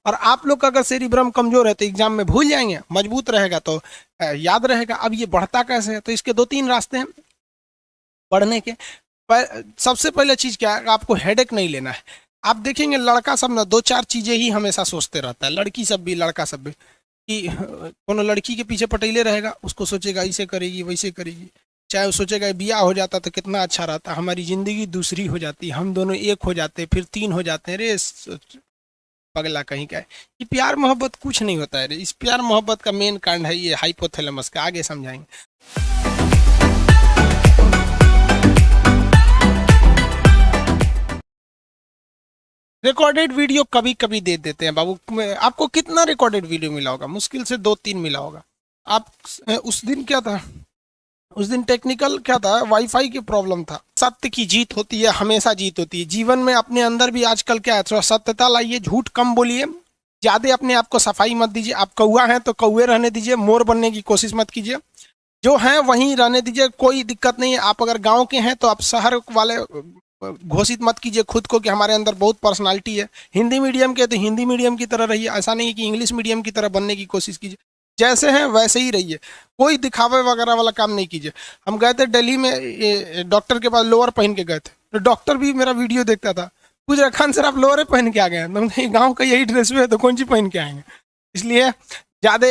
और आप लोग का अगर सेरिब्रम कमजोर है तो एग्जाम में भूल जाएंगे, मजबूत रहेगा तो याद रहेगा। अब ये बढ़ता कैसे है, तो इसके दो तीन रास्ते हैं पढ़ने के। सबसे पहले चीज क्या है, आपको हेडेक नहीं लेना है। आप देखेंगे लड़का सब ना दो चार चीजें ही हमेशा सोचते रहता है, लड़की सब भी लड़का सब भी, कि कोनो लड़की के पीछे पटेले रहेगा, उसको सोचेगा ऐसे करेगी वैसे करेगी, चाहे वो सोचेगा बिया हो जाता तो कितना अच्छा रहता, हमारी जिंदगी दूसरी हो जाती, हम दोनों एक हो जाते, फिर तीन हो जाते हैं। रे पगला कहीं का है, ये प्यार मोहब्बत कुछ नहीं होता है रे। इस प्यार मोहब्बत का मेन कारण है ये हाइपोथैलेमस का, आगे समझाएंगे। रिकॉर्डेड वीडियो कभी कभी दे देते हैं बाबू। आपको कितना रिकॉर्डेड वीडियो मिला होगा, मुश्किल से 2-3 मिला होगा। आप उस दिन क्या था, उस दिन टेक्निकल क्या था, वाईफाई की प्रॉब्लम था। सत्य की जीत होती है, हमेशा जीत होती है जीवन में। अपने अंदर भी आजकल क्या है, थोड़ा सत्यता लाइए, झूठ कम बोलिए, ज्यादा अपने आप को सफाई मत दीजिए। आप कौआ हैं तो कौए रहने दीजिए, मोर बनने की कोशिश मत कीजिए, जो हैं वहीं रहने दीजिए, कोई दिक्कत नहीं है। आप अगर गांव के हैं तो आप शहर वाले घोषित मत कीजिए खुद को कि हमारे अंदर बहुत पर्सनालिटी है। हिंदी मीडियम के तो हिंदी मीडियम की तरह रहिए, ऐसा नहीं है कि इंग्लिश मीडियम की तरह बनने की कोशिश कीजिए। जैसे हैं वैसे ही रहिए, कोई दिखावे वगैरह वाला काम नहीं कीजिए। हम गए थे दिल्ली में, डॉक्टर के पास लोअर पहन के गए थे, तो डॉक्टर भी मेरा वीडियो देखता था, पूछ रहा खान सर आप लोअर पहन के आ गए हैं, तो गाँव का यही ड्रेस में है तो कौन सी पहन के आएंगे। इसलिए ज़्यादा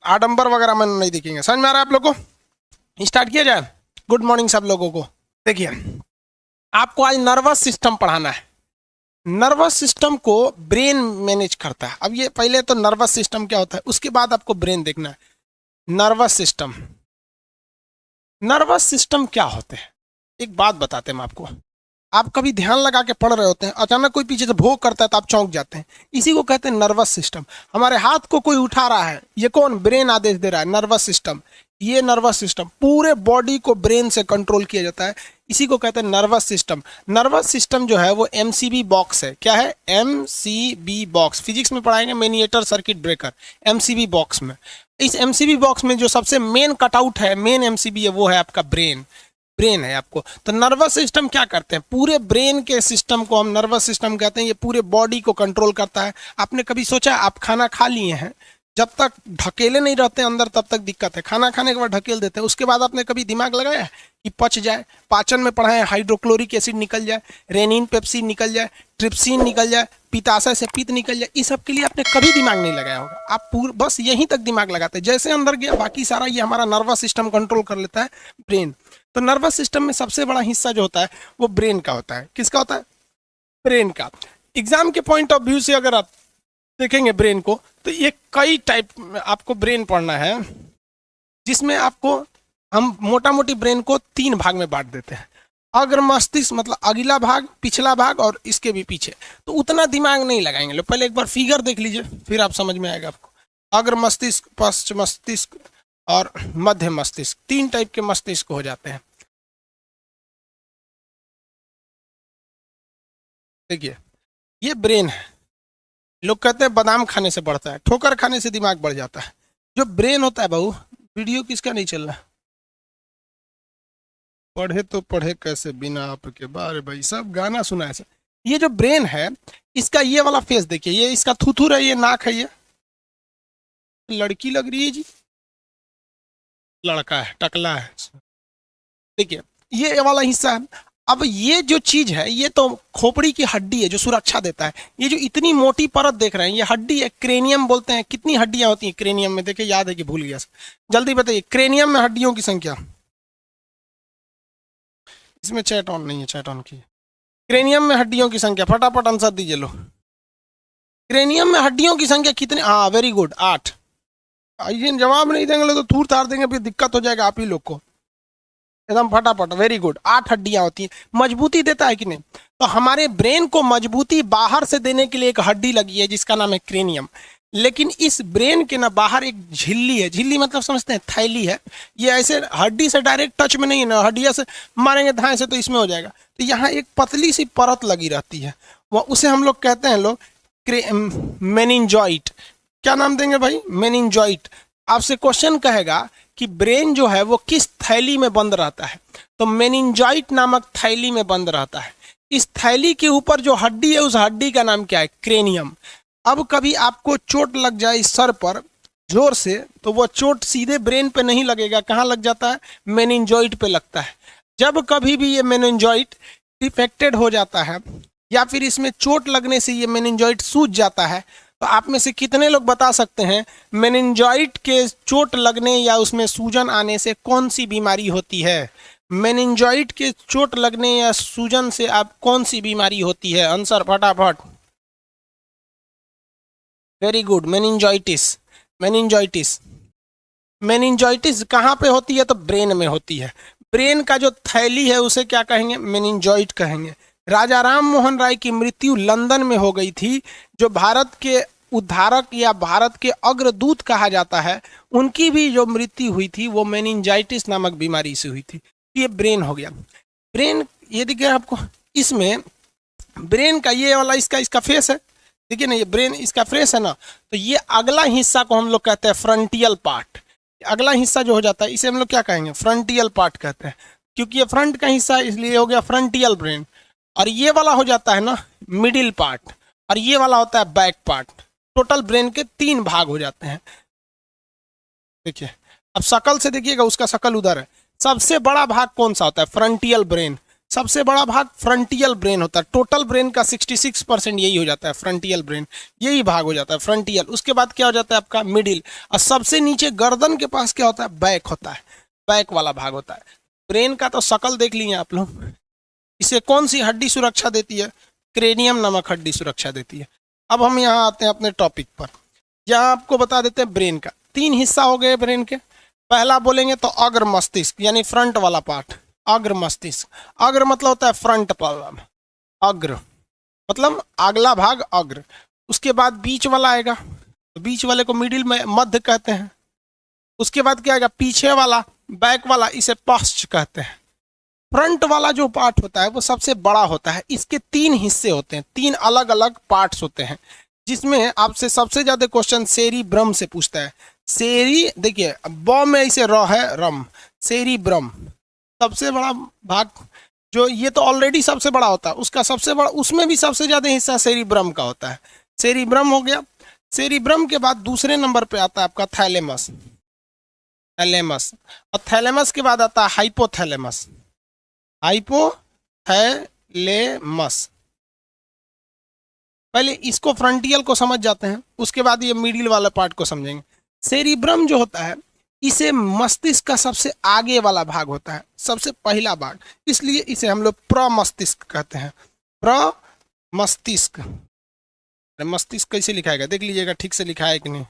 आडंबर वगैरह में नहीं दिखेंगे। समझ में आ रहा है आप लोग को? स्टार्ट किया जाए। गुड मॉर्निंग सब लोगों को। देखिए आपको आज नर्वस सिस्टम पढ़ाना है। नर्वस सिस्टम को ब्रेन मैनेज करता है। अब ये पहले तो नर्वस सिस्टम क्या होता है, उसके बाद आपको ब्रेन देखना है। नर्वस सिस्टम, नर्वस सिस्टम क्या होते हैं, एक बात बताते हैं हम आपको। आप कभी ध्यान लगा के पढ़ रहे होते हैं, अचानक कोई पीछे से भोग करता है तो आप चौंक जाते हैं, इसी को कहते हैं नर्वस सिस्टम। हमारे हाथ को कोई उठा रहा है, ये कौन, ब्रेन आदेश दे रहा है, नर्वस सिस्टम। ये नर्वस सिस्टम पूरे बॉडी को ब्रेन से कंट्रोल किया जाता है, इसी को कहते हैं नर्वस सिस्टम। नर्वस सिस्टम जो है वो एमसीबी बॉक्स है। क्या है? MCB box. फिजिक्स में पढ़ाएंगे miniature circuit breaker, MCB box में। इस एमसीबी बॉक्स में जो सबसे मेन कटआउट है, मेन एमसीबी है, वो है आपका ब्रेन। ब्रेन है आपको। तो नर्वस सिस्टम क्या करते हैं, पूरे ब्रेन के सिस्टम को हम नर्वस सिस्टम कहते हैं। ये पूरे बॉडी को कंट्रोल करता है। आपने कभी सोचा, आप खाना खा लिए हैं, जब तक ढकेले नहीं रहते अंदर तब तक दिक्कत है, खाना खाने के बाद ढकेल देते हैं, उसके बाद आपने कभी दिमाग लगाया है कि पच जाए? पाचन में पढ़ा है हाइड्रोक्लोरिक एसिड निकल जाए, रेनिन पेप्सिन निकल जाए, ट्रिप्सिन निकल जाए, पित्ताशय से पित्त निकल जाए, इस सब के लिए आपने कभी दिमाग नहीं लगाया होगा। आप बस यहीं तक दिमाग लगाते हैं, जैसे अंदर गया बाकी सारा ये हमारा नर्वस सिस्टम कंट्रोल कर लेता है, ब्रेन। तो नर्वस सिस्टम में सबसे बड़ा हिस्सा जो होता है वो ब्रेन का होता है। किसका होता है? ब्रेन का। एग्जाम के पॉइंट ऑफ व्यू से अगर आप देखेंगे ब्रेन को, तो ये कई टाइप आपको ब्रेन पढ़ना है, जिसमें आपको हम मोटा मोटी ब्रेन को 3 भाग में बांट देते हैं। अग्र मस्तिष्क मतलब अगला भाग, पिछला भाग और इसके भी पीछे। तो उतना दिमाग नहीं लगाएंगे लोग, पहले एक बार फिगर देख लीजिए फिर आप समझ में आएगा आपको। अग्र मस्तिष्क, पश्च मस्तिष्क और मध्य मस्तिष्क, 3 टाइप के मस्तिष्क हो जाते हैं। देखिए ये ब्रेन है। लोग कहते हैं बादाम खाने से बढ़ता है, ठोकर खाने से दिमाग बढ़ जाता है। जो ब्रेन होता है बहू, वीडियो किसका नहीं चल रहा? पढ़े तो पढ़े कैसे बिना आपके, बारे भाई सब गाना सुना है। ये जो ब्रेन है, इसका ये वाला फेस देखिए, ये इसका थुथुर है, ये नाक है, ये लड़की लग रही है जी, लड़का है, टकला है। देखिए ये वाला हिस्सा है। अब ये जो चीज है, ये तो खोपड़ी की हड्डी है जो सुरक्षा देता है। ये जो इतनी मोटी परत देख रहे हैं, ये हड्डी है, क्रेनियम बोलते हैं। कितनी हड्डियां होती हैं क्रेनियम में? देखिए याद है कि भूल गया, जल्दी बताइए, क्रेनियम में हड्डियों की संख्या। इसमें चैट ऑन नहीं है, चैट ऑन की। क्रेनियम में हड्डियों की संख्या, फटाफट आंसर दीजिए लो। क्रेनियम में हड्डियों की संख्या कितनी? हाँ वेरी गुड, 8। ये जवाब नहीं देंगे तो थूर तार देंगे, फिर दिक्कत हो जाएगा आप ही लोग को। एकदम फटाफट, वेरी गुड। 8 हड्डियां होती हैं। मजबूती देता है कि नहीं? तो हमारे ब्रेन को मजबूती बाहर से देने के लिए एक हड्डी लगी है जिसका नाम है क्रेनियम। लेकिन इस ब्रेन के ना बाहर एक झिल्ली है। झिल्ली मतलब समझते हैं, थैली है। ये ऐसे हड्डी से डायरेक्ट टच में नहीं है ना, हड्डिया से मारेंगे धाए से तो इसमें हो जाएगा। तो यहाँ एक पतली सी परत लगी रहती है, वह उसे हम लोग कहते हैं मेनिंजॉइट। क्या नाम देंगे भाई? मेनिंजॉइट। आपसे क्वेश्चन कहेगा कि ब्रेन जो है वो किस थैली में बंद रहता है, तो मेनिंजॉइट नामक थैली में बंद रहता है। इस थैली के ऊपर जो हड्डी है, उस हड्डी का नाम क्या है? क्रेनियम। अब कभी आपको चोट लग जाए सर पर जोर से, तो वो चोट सीधे ब्रेन पे नहीं लगेगा, कहाँ लग जाता है, मेनिंजॉइड पे लगता है। जब कभी भी ये मेनिंजॉइड डिफेक्टेड हो जाता है या फिर इसमें चोट लगने से ये मेनिंजॉइड सूज जाता है, तो आप में से कितने लोग बता सकते हैं मेनिंजॉइड के चोट लगने या उसमें सूजन आने से कौन सी बीमारी होती है? मेनिंजॉइड के चोट लगने या सूजन से आप कौन सी बीमारी होती है? आंसर फटाफट। Very good, meningitis. Meningitis meningitis कहाँ पे होती है? तो ब्रेन में होती है। ब्रेन का जो थैली है उसे क्या कहेंगे? मेनिंजॉइट कहेंगे। राजा राम मोहन राय की मृत्यु लंदन में हो गई थी। जो भारत के उद्धारक या भारत के अग्रदूत कहा जाता है, उनकी भी जो मृत्यु हुई थी वो मेनिंजाइटिस नामक बीमारी से हुई थी। ये ब्रेन हो गया। ब्रेन ये दिख गया आपको, इसमें ब्रेन का ये वाला इसका फेस है, देखिए ना, ये ब्रेन इसका फेस है ना, तो ये अगला हिस्सा को हम लोग कहते हैं फ्रंटियल पार्ट। अगला हिस्सा जो हो जाता है इसे हम लोग क्या कहेंगे? फ्रंटियल पार्ट कहते हैं, क्योंकि ये फ्रंट का हिस्सा इसलिए हो गया फ्रंटियल ब्रेन। और ये वाला हो जाता है ना मिडिल पार्ट, और ये वाला होता है बैक पार्ट। टोटल ब्रेन के 3 भाग हो जाते हैं। देखिए, अब शकल से देखिएगा, उसका शकल उधर है। सबसे बड़ा भाग कौन सा होता है? फ्रंटियल ब्रेन। सबसे बड़ा भाग फ्रंटियल ब्रेन होता है। टोटल ब्रेन का 66% यही हो जाता है, फ्रंटियल ब्रेन, यही भाग हो जाता है फ्रंटियल। उसके बाद क्या हो जाता है आपका? मिडिल। और सबसे नीचे गर्दन के पास क्या होता है? बैक होता है, बैक वाला भाग होता है। ब्रेन का तो शकल देख लिए आप लोग। इसे कौन सी हड्डी सुरक्षा देती है? क्रेनियम नामक हड्डी सुरक्षा देती है। अब हम यहाँ आते हैं अपने टॉपिक पर। यहाँ आपको बता देते हैं ब्रेन का 3 हिस्सा हो गए ब्रेन के। पहला बोलेंगे तो अग्र मस्तिष्क, यानी फ्रंट वाला पार्ट, अग्र मस्तिष्क। अग्र मतलब होता है फ्रंट पार्ट, अग्र मतलब अगला भाग, अग्र। उसके बाद बीच वाला आएगा, तो बीच वाले को मिडिल में मध्य कहते हैं। उसके बाद क्या आएगा? पीछे वाला, बैक वाला, इसे पश्च कहते हैं। फ्रंट वाला जो पार्ट होता है वो सबसे बड़ा होता है। इसके 3 हिस्से होते हैं, 3 अलग अलग पार्ट्स होते हैं, जिसमें आपसे सबसे ज्यादा क्वेश्चन सेरिब्रम से पूछता है। सेरी, देखिए ब में इसे र है, रम, सेरिब्रम सबसे बड़ा भाग, जो ये तो ऑलरेडी सबसे बड़ा होता है, उसका सबसे बड़ा, उसमें भी सबसे ज्यादा हिस्सा सेरिब्रम का होता है। सेरिब्रम हो गया। सेरिब्रम के बाद दूसरे नंबर पे आता है आपका थैलेमस, थैलेमस। और थैलेमस के बाद आता है हाइपोथैलेमस, हाइपोथैलेमस। पहले इसको फ्रंटियल को समझ जाते हैं, उसके बाद ये मिडिल वाला पार्ट को समझेंगे। सेरिब्रम जो होता है, इसे मस्तिष्क का सबसे आगे वाला भाग होता है, सबसे पहला भाग, इसलिए इसे हम लोग प्रमस्तिष्क कहते हैं। प्रमस्तिष्क। मस्तिष्क कैसे लिखाएगा देख लीजिएगा, ठीक से लिखा है कि नहीं,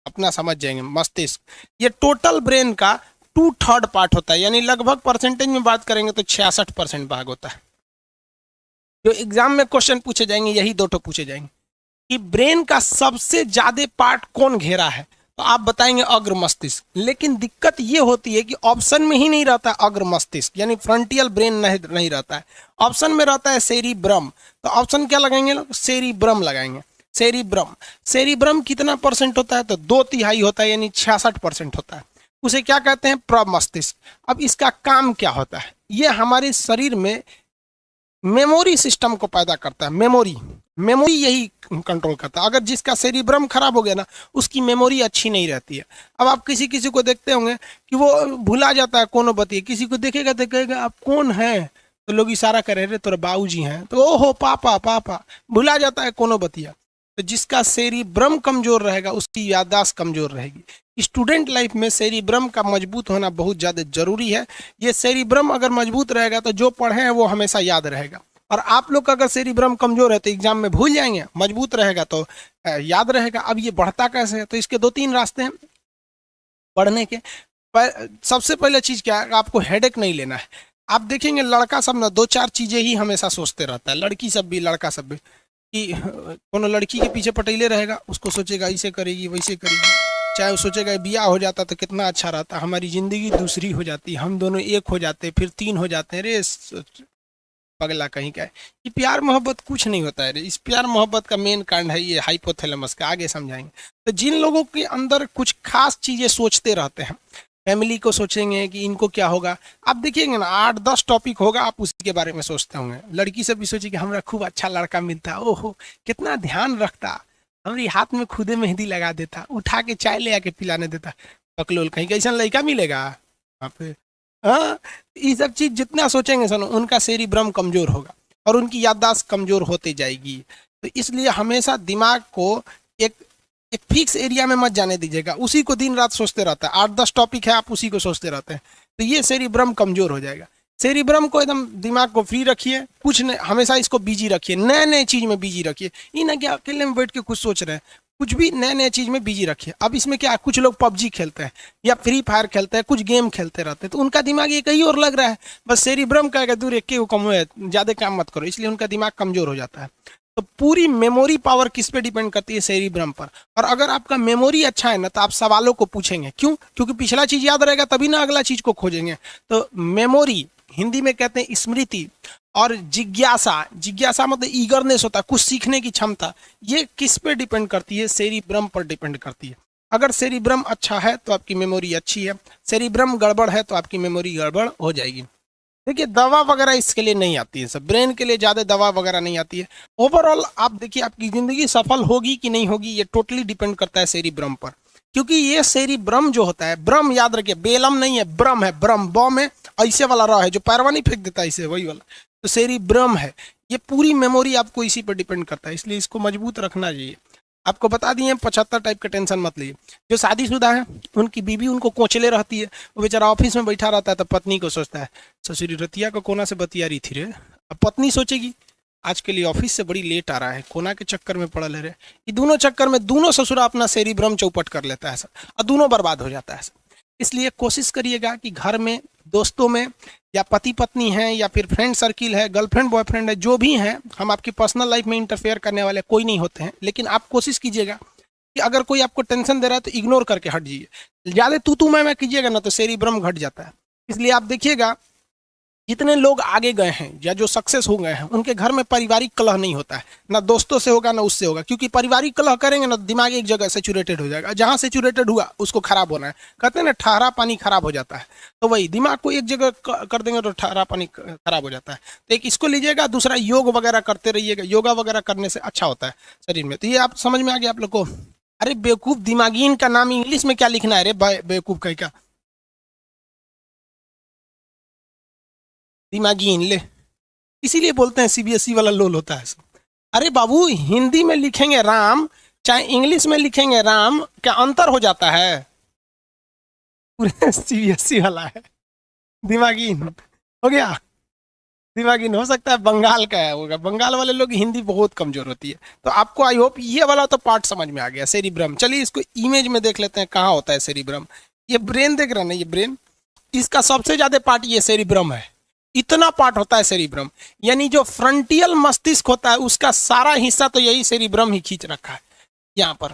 अपना समझ जाएंगे। मस्तिष्क ये टोटल ब्रेन का 2/3 पार्ट होता है, यानी लगभग परसेंटेज में बात करेंगे तो 66% भाग होता है। जो एग्जाम में क्वेश्चन पूछे जाएंगे यही 2 पूछे जाएंगे कि ब्रेन का सबसे ज्यादा पार्ट कौन घेरा है, तो आप बताएंगे अग्र मस्तिष्क। लेकिन दिक्कत ये होती है कि ऑप्शन में ही नहीं रहता अग्र मस्तिष्क, यानी फ्रंटियल ब्रेन नहीं रहता है, ऑप्शन में रहता है सेरिब्रम। तो ऑप्शन क्या लगाएंगे लोग? सेरिब्रम लगाएंगे। सेरिब्रम, सेरिब्रम कितना परसेंट होता है? तो 2/3 होता है, यानी 66% होता है। उसे क्या कहते हैं? प्रमस्तिष्क। अब इसका काम क्या होता है? ये हमारे शरीर में मेमोरी सिस्टम को पैदा करता है। मेमोरी यही कंट्रोल करता है। अगर जिसका सेरिब्रम खराब हो गया ना, उसकी मेमोरी अच्छी नहीं रहती है। अब आप किसी को देखते होंगे कि वो भुला जाता है कोनो बतिए, किसी को देखेगा आप कौन है, तो लोग इशारा करे रे तोरे बाबूजी हैं, तो ओहो पापा पापा, भुला जाता है कोनो बतिया। तो जिसका सेरिब्रम कमजोर रहेगा उसकी याददाश्त कमजोर रहेगी। स्टूडेंट लाइफ में सेरिब्रम का मजबूत होना बहुत ज़्यादा जरूरी है। ये सेरिब्रम अगर मजबूत रहेगा तो जो पढ़े हैं वो हमेशा याद रहेगा। और आप लोग का अगर सेरिब्रम कमजोर है तो एग्जाम में भूल जाएंगे, मजबूत रहेगा तो याद रहेगा। अब ये बढ़ता कैसे है? तो इसके 2-3 रास्ते हैं पढ़ने के। सबसे पहले चीज़ क्या है, आपको हेडेक नहीं लेना है। आप देखेंगे लड़का सब ना 2-4 चीज़ें ही हमेशा सोचते रहता है, लड़की सब भी लड़का सब भी, कि कोनो लड़की के पीछे पटेले रहेगा, उसको सोचेगा ऐसे करेगी वैसे करेगी, चाहे वो सोचेगा ब्याह हो जाता तो कितना अच्छा रहता, हमारी ज़िंदगी दूसरी हो जाती, हम दोनों एक हो जाते, फिर 3 हो जाते हैं। रे पगला कहीं का है। ये प्यार मोहब्बत कुछ नहीं होता है रे। इस प्यार मोहब्बत का मेन कारण है ये हाइपोथैलेमस का, आगे समझाएंगे। तो जिन लोगों के अंदर कुछ खास चीज़ें सोचते रहते हैं, फैमिली को सोचेंगे कि इनको क्या होगा, आप देखिएंगे ना 8-10 टॉपिक होगा, आप उसी के बारे में सोचते होंगे। लड़की सब भी सोचे कि हमारा खूब अच्छा लड़का मिलता, ओहो कितना ध्यान रखता, हमारी हाथ में खुदे मेहंदी लगा देता, उठा के चाय ले आके पिलाने देता। बकलोल कहीं कैसा लड़का मिलेगा वहाँ पे। हाँ, ये सब चीज जितना सोचेंगे सुनो उनका सेरिब्रम कमजोर होगा और उनकी याददाश्त कमजोर होती जाएगी। तो इसलिए हमेशा दिमाग को एक एक फिक्स एरिया में मत जाने दीजिएगा, उसी को दिन रात सोचते रहता है। 8-10 टॉपिक है, आप उसी को सोचते रहते हैं, तो ये सेरिब्रम कमजोर हो जाएगा। सेरिब्रम को एकदम दिमाग को फ्री रखिए, कुछ नहीं, हमेशा इसको बिजी रखिए, नए नए चीज में बिजी रखिए। ये ना कि अकेले में बैठ के कुछ सोच रहे हैं, कुछ भी नए नए चीज में बिजी रखिए। अब इसमें क्या, कुछ लोग पबजी खेलते हैं या फ्री फायर खेलते हैं, कुछ गेम खेलते रहते हैं, तो उनका दिमाग ये कहीं और लग रहा है। बस सेरिब्रम कहेगा दूर एक को कम है, ज्यादा काम मत करो, इसलिए उनका दिमाग कमजोर हो जाता है। तो पूरी मेमोरी पावर किस पे डिपेंड करती है, सेरिब्रम पर। और अगर आपका मेमोरी अच्छा है ना, तो आप सवालों को पूछेंगे, क्यों? क्योंकि पिछला चीज याद रहेगा, तभी ना अगला चीज को खोजेंगे। तो मेमोरी, हिंदी में कहते हैं स्मृति, और जिज्ञासा, जिज्ञासा मतलब ईगरनेस होता है, कुछ सीखने की क्षमता, ये किस पे डिपेंड करती है, सेरिब्रम पर डिपेंड करती है। अगर सेरिब्रम अच्छा है तो आपकी मेमोरी अच्छी है, सेरिब्रम गड़बड़ है तो आपकी मेमोरी गड़बड़ हो जाएगी। देखिए दवा वगैरह इसके लिए नहीं आती है, सब ब्रेन के लिए ज़्यादा दवा वगैरह नहीं आती है। ओवरऑल आप देखिए आपकी ज़िंदगी सफल होगी कि नहीं होगी, ये टोटली डिपेंड करता है सेरिब्रम पर। क्योंकि ये सेरिब्रम जो होता है, ब्रह्म याद रखिए, बेलम नहीं है, ब्रह्म है, ब्रह्म बॉ में ऐसे वाला रहा है जो पैरवा नहीं फेंक देता ऐसे, वही वाला, तो सेरिब्रम है। ये पूरी मेमोरी आपको इसी पर डिपेंड करता है, इसलिए इसको मजबूत रखना चाहिए। आपको बता दिए 75 टाइप का, टेंशन मत लीजिए। जो शादीशुदा है उनकी बीवी उनको कोचले रहती है, वो बेचारा ऑफिस में बैठा रहता है, तो पत्नी को सोचता है, ससुरी रतिया को कोना से बतिया रही थी रे। अब पत्नी सोचेगी आज के लिए ऑफिस से बड़ी लेट आ रहा है, कोना के चक्कर में पड़ल है रे। ये दोनों चक्कर में दोनों ससुरा अपना सेरिब्रम चौपट कर लेता है सब, और दोनों बर्बाद हो जाता है सब। इसलिए कोशिश करिएगा कि घर में, दोस्तों में, या पति पत्नी हैं, या फिर फ्रेंड सर्किल है, गर्लफ्रेंड बॉयफ्रेंड है, जो भी हैं, हम आपकी पर्सनल लाइफ में इंटरफेयर करने वाले कोई नहीं होते हैं। लेकिन आप कोशिश कीजिएगा कि अगर कोई आपको टेंशन दे रहा है तो इग्नोर करके हट जाइए। ज़्यादा तू मैं कीजिएगा ना तो सेरिब्रम घट जाता है। इसलिए आप देखिएगा जितने लोग आगे गए हैं या जो सक्सेस हो गए हैं, उनके घर में पारिवारिक कलह नहीं होता है, ना दोस्तों से होगा ना उससे होगा। क्योंकि पारिवारिक कलह करेंगे ना, दिमाग एक जगह सेचुरेटेड हो जाएगा, जहाँ सेचुरेटेड हुआ उसको खराब होना है। कहते हैं ना ठहरा पानी खराब हो जाता है, तो वही दिमाग को एक जगह कर देंगे तो ठहरा पानी खराब हो जाता है। तो एक इसको लीजिएगा, दूसरा योग वगैरह करते रहिएगा, योगा वगैरह करने से अच्छा होता है शरीर में। तो ये आप समझ में आ गया आप लोग को। अरे बेवकूफ दिमागीन का नाम इंग्लिश में क्या लिखना है रे, बेवकूफ कहीं का दिमागीन ले, इसीलिए बोलते हैं सीबीएसई वाला लोल होता है सब। अरे बाबू, हिंदी में लिखेंगे राम चाहे इंग्लिश में लिखेंगे राम, क्या अंतर हो जाता है? पूरे सीबीएसई वाला है, दिमागीन हो गया। दिमागीन हो सकता है बंगाल का है, होगा बंगाल वाले लोग हिंदी बहुत कमजोर होती है। तो आपको आई होप ये वाला तो पार्ट समझ में आ गया, सेरिब्रम। चलिए इसको इमेज में देख लेते हैं कहाँ होता है सेरिब्रम। ये ब्रेन देख रहे हैं ना, ये ब्रेन, इसका सबसे ज्यादा पार्ट ये सेरिब्रम है। इतना पार्ट होता है सेरिब्रम, यानी जो फ्रंटियल मस्तिष्क होता है उसका सारा हिस्सा तो यही सेरिब्रम ही खींच रखा है। यहाँ पर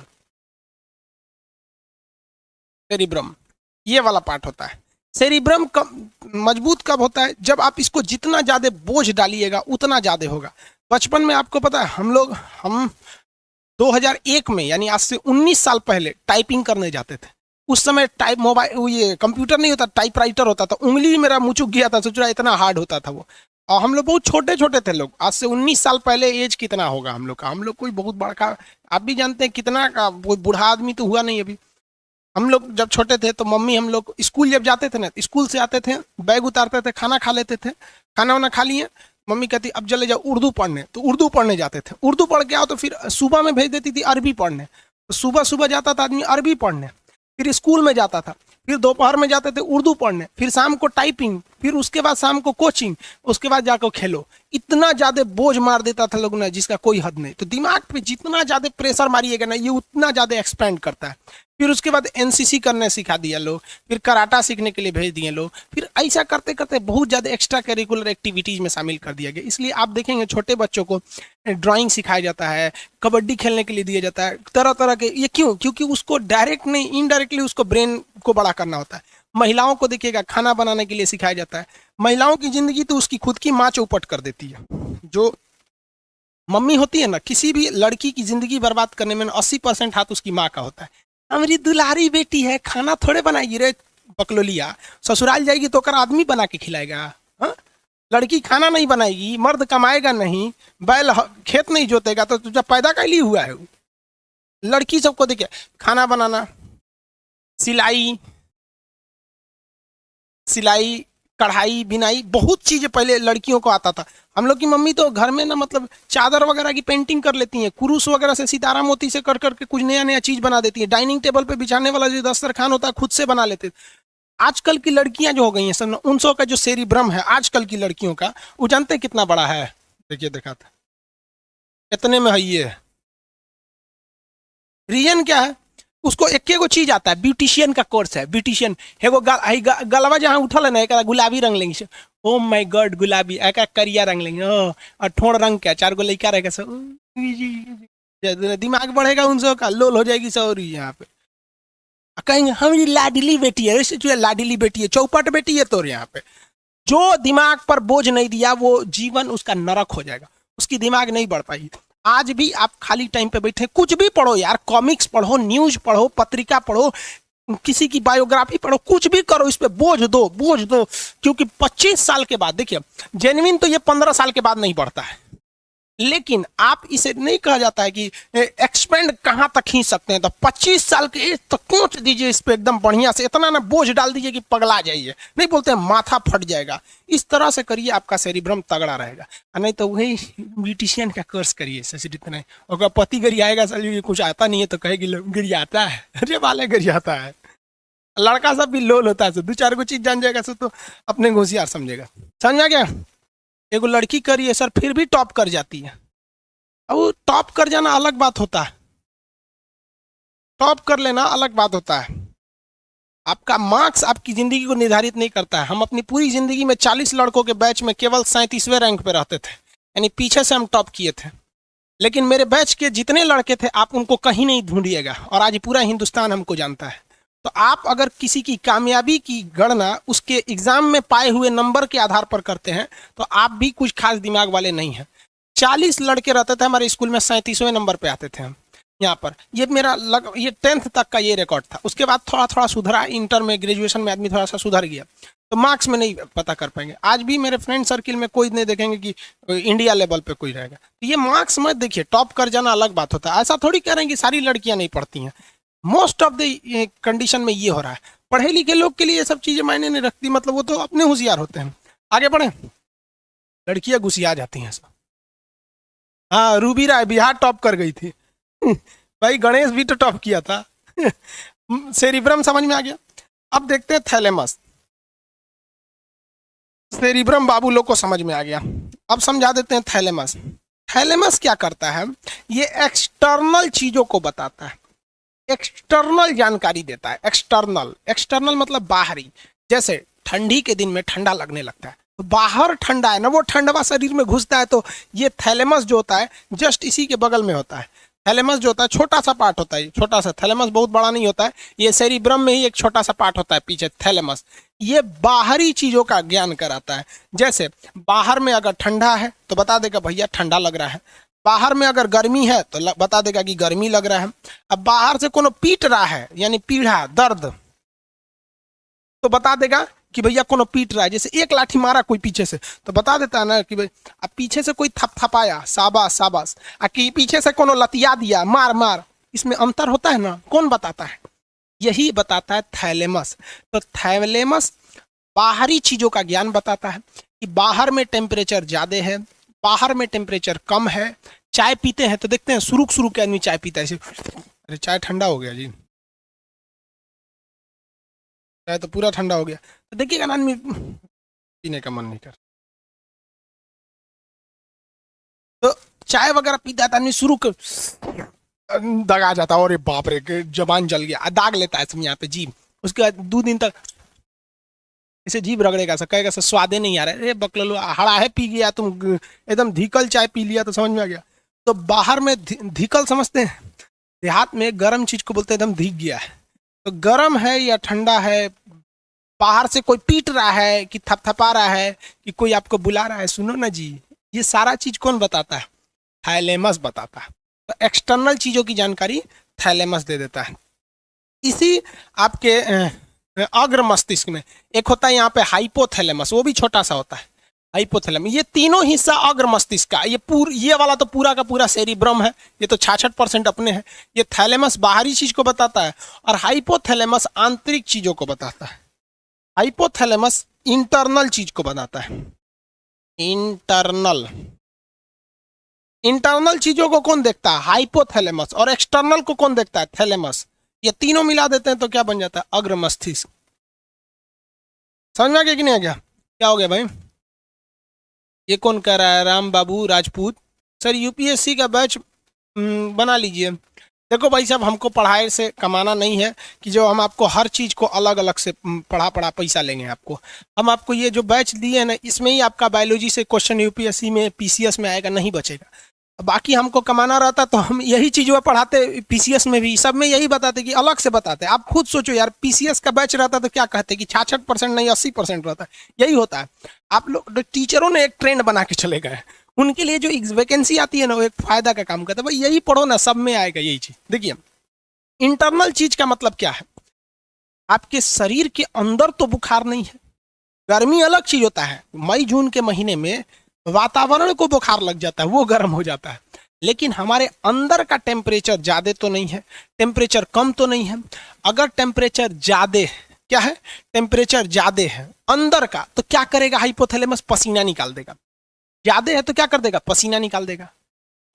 सेरिब्रम ये वाला पार्ट होता है। सेरिब्रम मजबूत कब होता है? जब आप इसको जितना ज्यादा बोझ डालिएगा उतना ज्यादा होगा। बचपन में आपको पता है हम 2001 में, यानी आज से 19 साल पहले टाइपिंग करने जाते थे। उस समय टाइप मोबाइल, ये कंप्यूटर नहीं होता, टाइपराइटर होता था। उंगली मेरा मुँह गया था, सोच रहा इतना हार्ड होता था वो। और हम लोग बहुत छोटे छोटे थे लोग, आज से 19 साल पहले। एज कितना होगा हम लोग का? हम लोग कोई बहुत बड़ा, आप भी जानते हैं कितना का, कोई बूढ़ा आदमी तो हुआ नहीं अभी। हम लोग जब छोटे थे तो मम्मी, हम लोग स्कूल जब जाते थे ना, स्कूल से आते थे, बैग उतारते थे, खाना खा लेते थे, खाना वाना खा लिए, मम्मी कहती अब चले जाओ उर्दू पढ़ने, तो उर्दू पढ़ने जाते थे। उर्दू पढ़ के आओ तो फिर सुबह में भेज देती थी अरबी पढ़ने, तो सुबह सुबह जाता था आदमी अरबी पढ़ने, फिर स्कूल में जाता था, फिर दोपहर में जाते थे उर्दू पढ़ने, फिर शाम को टाइपिंग, फिर उसके बाद शाम को कोचिंग, उसके बाद जाकर खेलो। इतना ज्यादा बोझ मार देता था लोग ना, जिसका कोई हद नहीं। तो दिमाग पे जितना ज्यादा प्रेशर मारिएगा ना, ये उतना ज्यादा एक्सपेंड करता है। फिर उसके बाद एनसीसी करने सिखा दिया लोग, फिर कराटा सीखने के लिए भेज दिए लोग, फिर ऐसा करते करते बहुत ज़्यादा एक्स्ट्रा करिकुलर एक्टिविटीज़ में शामिल कर दिया गया। इसलिए आप देखेंगे छोटे बच्चों को ड्राइंग सिखाया जाता है, कबड्डी खेलने के लिए दिया जाता है, तरह तरह के। ये क्यों? क्योंकि उसको डायरेक्ट नहीं, इनडायरेक्टली उसको ब्रेन को बड़ा करना होता है। महिलाओं को देखिएगा खाना बनाने के लिए सिखाया जाता है। महिलाओं की जिंदगी तो उसकी खुद की माँ चौपट कर देती है। जो मम्मी होती है ना, किसी भी लड़की की जिंदगी बर्बाद करने में 80% हाथ उसकी माँ का होता है। हमारी दुलारी बेटी है, खाना थोड़े बनाएगी रे बकलोलिया, ससुराल जाएगी तो कर आदमी बना के खिलाएगा। हाँ, लड़की खाना नहीं बनाएगी, मर्द कमाएगा नहीं, बैल खेत नहीं जोतेगा, तो जब पैदा कैली हुआ है। लड़की सबको देखिए, खाना बनाना, सिलाई, सिलाई, कढ़ाई, बिनाई, बहुत चीजें पहले लड़कियों को आता था। हम लोग की मम्मी तो घर में ना मतलब चादर वगैरह की पेंटिंग कर लेती हैं, कुरूस वगैरह से, सितारा मोती से कर करके कुछ नया नया चीज बना देती है। डाइनिंग टेबल पे बिछाने वाला जो दस्तरखान होता है खुद से बना लेते। आजकल की लड़कियां जो हो गई हैं सन 1900 का जो सेरिब्रम है आजकल की लड़कियों का, वो जानते हैं कितना बड़ा है? देखिए, देखा था इतने में है ये। रीजन क्या है? उसको एक एगो चीज आता है, ब्यूटिशियन का कोर्स है, ब्यूटिशियन। एगो गलवा जहाँ उठल है ना, एक गुलाबी रंग लेंगे, ओ माय गॉड गुलाबी, एक करिया रंग लेंगे, ओ और ठोड़ रंग क्या, 4 गो लड़का रहेगा सब, दिमाग बढ़ेगा उनसे का, लोल हो जाएगी सौरी यहाँ पे। कहेंगे हमारी लाडली बेटी है, ऐसे लाडली बेटी है, चौपट बेटी है तो यहाँ पे। जो दिमाग पर बोझ नहीं दिया वो जीवन उसका नरक हो जाएगा, उसकी दिमाग नहीं बढ़ पाएगी। आज भी आप खाली टाइम पे बैठे कुछ भी पढ़ो यार, कॉमिक्स पढ़ो, न्यूज पढ़ो, पत्रिका पढ़ो, किसी की बायोग्राफी पढ़ो, कुछ भी करो, इस पे बोझ दो, बोझ दो। क्योंकि 25 साल के बाद, देखिए जेन्युइन तो ये 15 साल के बाद नहीं बढ़ता है, लेकिन आप इसे नहीं कहा जाता है कि एक्सपेंड कहां तक खींच सकते हैं, तो 25 साल के एज तक कोच दीजिए इस पे एकदम बढ़िया से, इतना ना बोझ डाल दीजिए कि पगला जाइए, नहीं बोलते हैं माथा फट जाएगा। इस तरह से करिए, आपका सेरिब्रम तगड़ा रहेगा। नहीं तो वही ब्यूटिशियन का कोर्स करिए ससुर, इतना और पति गरियाएगा, सर कुछ आता नहीं है तो कहेगी गरियाता है, अरे वाले गरियाता है। लड़का सब भी लोल होता है, 2-4 को चीज जान जाएगा सर तो अपने होशियार समझेगा। समझा क्या? एगो लड़की करिए सर फिर भी टॉप कर जाती है। अब वो टॉप कर जाना अलग बात होता है, टॉप कर लेना अलग बात होता है। आपका मार्क्स आपकी जिंदगी को निर्धारित नहीं करता है। हम अपनी पूरी जिंदगी में 40 लड़कों के बैच में केवल 37वें रैंक पे रहते थे, यानी पीछे से हम टॉप किए थे। लेकिन मेरे बैच के जितने लड़के थे आप उनको कहीं नहीं ढूंढिएगा, और आज पूरा हिंदुस्तान हमको जानता है। तो आप अगर किसी की कामयाबी की गणना उसके एग्जाम में पाए हुए नंबर के आधार पर करते हैं तो आप भी कुछ खास दिमाग वाले नहीं हैं। 40 लड़के रहते थे हमारे स्कूल में, 37वें नंबर पे आते थे हम यहाँ पर। ये मेरा ये 10th तक का ये रिकॉर्ड था। उसके बाद थोड़ा थोड़ा सुधरा, इंटर में, ग्रेजुएशन में आदमी थोड़ा सा सुधर गया, तो मार्क्स में नहीं पता कर पाएंगे। आज भी मेरे फ्रेंड सर्किल में कोई नहीं देखेंगे कि इंडिया लेवल पे कोई रहेगा। तो ये मार्क्स मत देखिए, टॉप कर जाना अलग बात होता है। ऐसा थोड़ी कह रहे हैं कि सारी लड़कियां नहीं पढ़ती हैं, मोस्ट ऑफ द कंडीशन में ये हो रहा है। पढ़े लिखे लोग के लिए ये सब चीजें मायने नहीं रखती, मतलब वो तो अपने होशियार होते हैं। आगे बढ़े, लड़कियां घुसिया जाती हैं सब। हाँ, रूबी राय बिहार टॉप कर गई थी भाई, गणेश भी तो टॉप किया था सेरिब्रम समझ में आ गया। अब देखते हैं थैलेमस। सेरिब्रम बाबू लोग को समझ में आ गया, अब समझा देते हैं थैलेमस। थैलेमस क्या करता है? ये एक्सटर्नल चीजों को बताता है, एक्सटर्नल जानकारी देता है। एक्सटर्नल, एक्सटर्नल मतलब बाहरी। जैसे ठंडी के दिन में ठंडा लगने लगता है, तो बाहर ठंडा है ना, वो ठंडवा शरीर में घुसता है, तो ये थैलेमस जो होता है जस्ट इसी के बगल में होता है। थैलेमस जो होता है छोटा सा पार्ट होता है, छोटा सा, थैलेमस बहुत बड़ा नहीं होता है, ये सेरिब्रम में ही एक छोटा सा पार्ट होता है पीछे, थैलेमस। ये बाहरी चीजों का ज्ञान कराता है। जैसे बाहर में अगर ठंडा है तो बता देगा भैया ठंडा लग रहा है, बाहर में अगर गर्मी है तो बता देगा कि गर्मी लग रहा है। अब बाहर से कोनो पीट रहा है, यानी पीड़ा, दर्द, तो बता देगा कि भैया कोनो पीट रहा है। जैसे एक लाठी मारा कोई पीछे से तो बता देता है ना कि भाई, अब पीछे से कोई थपथपाया, शाबाश शाबाश, कि पीछे से कोनो लतिया दिया, मार मार, इसमें अंतर होता है ना, कौन बताता है? यही बताता है थैलेमस। तो थैलेमस बाहरी चीजों का ज्ञान बताता है कि बाहर में टेम्परेचर ज्यादा है, बाहर में टेम्परेचर कम है। चाय पीते हैं तो देखते हैं शुरू शुरू के आदमी चाय पीता है ऐसे, अरे चाय ठंडा हो गया जी, चाय तो पूरा ठंडा हो गया, तो देखिएगा ना आदमी पीने का मन नहीं कर। तो चाय वगैरह पीता है तो आदमी शुरू कर दगा जाता है, और बाप रे जबान जल गया, दाग लेता है यहाँ पे जीभ। उसके बाद 2 दिन तक इसे जीभ रगड़ेगा, सर कहेगा सर स्वादे नहीं आ रहा है, अरे बकलो हड़ा है पी गया तुम, एकदम धीकल चाय पी लिया, तो समझ में आ गया। तो बाहर में धीकल समझते हैं, देहात में गर्म चीज को बोलते हैं एकदम धीक गया है। तो गर्म है या ठंडा है, बाहर से कोई पीट रहा है कि थपथपा रहा है कि कोई आपको बुला रहा है, सुनो ना जी, ये सारा चीज कौन बताता है? थैलेमस बताता है। तो एक्सटर्नल चीजों की जानकारी थैलेमस दे देता है। इसी आपके अग्र मस्तिष्क में एक होता है यहाँ पे हाइपोथैलेमस, वो भी छोटा सा होता है। हाइपोथैलेमस, ये तीनों हिस्सा अग्र मस्तिष्क का, ये वाला तो पूरा का पूरा सेरिब्रम है, ये तो 66% अपने है। ये थैलेमस बाहरी चीज को बताता है और हाइपोथैलेमस आंतरिक चीजों को बताता है। हाइपोथैलेमस इंटरनल चीज को बताता है। इंटरनल चीजों को कौन देखता है? हाइपोथैलेमस। और एक्सटर्नल को कौन देखता है? थैलेमस। ये तीनों मिला देते हैं तो क्या बन जाता है? अग्र मस्तिष्क। समझ में आ गया कि नहीं आ गया? क्या हो गया भाई? ये कौन कह रहा है? राम बाबू राजपूत सर, यूपीएससी का बैच बना लीजिए। देखो भाई साहब, हमको पढ़ाई से कमाना नहीं है कि जो हम आपको हर चीज़ को अलग अलग से पढ़ा पैसा लेंगे आपको। हम आपको ये जो बैच दिए हैं ना, इसमें ही आपका बायोलॉजी से क्वेश्चन यूपीएससी में पीसीएस में आएगा, नहीं बचेगा। बाकी हमको कमाना रहता तो हम यही चीज़ें पढ़ाते, पीसीएस में भी सब में यही बताते कि अलग से बताते। आप खुद सोचो यार, पीसीएस का बैच रहता तो क्या कहते कि 66% नहीं 80% रहता। यही होता है। आप लोग टीचरों ने एक ट्रेंड बना के चले गए, उनके लिए जो वैकेंसी आती है ना, वो एक फायदा का काम करता है। भाई यही पढ़ो ना, सब में आएगा यही चीज। देखिए, इंटरनल चीज का मतलब क्या है? आपके शरीर के अंदर तो बुखार नहीं है। गर्मी अलग चीज होता है, मई जून के महीने में वातावरण को बुखार लग जाता है, वो गर्म हो जाता है। लेकिन हमारे अंदर का टेम्परेचर ज्यादा तो नहीं है, टेम्परेचर कम तो नहीं है। अगर टेम्परेचर ज्यादा क्या है? टेम्परेचर ज्यादा है अंदर का, तो क्या करेगा हाइपोथैलेमस? पसीना निकाल देगा। ज्यादा है तो क्या कर देगा? पसीना निकाल देगा।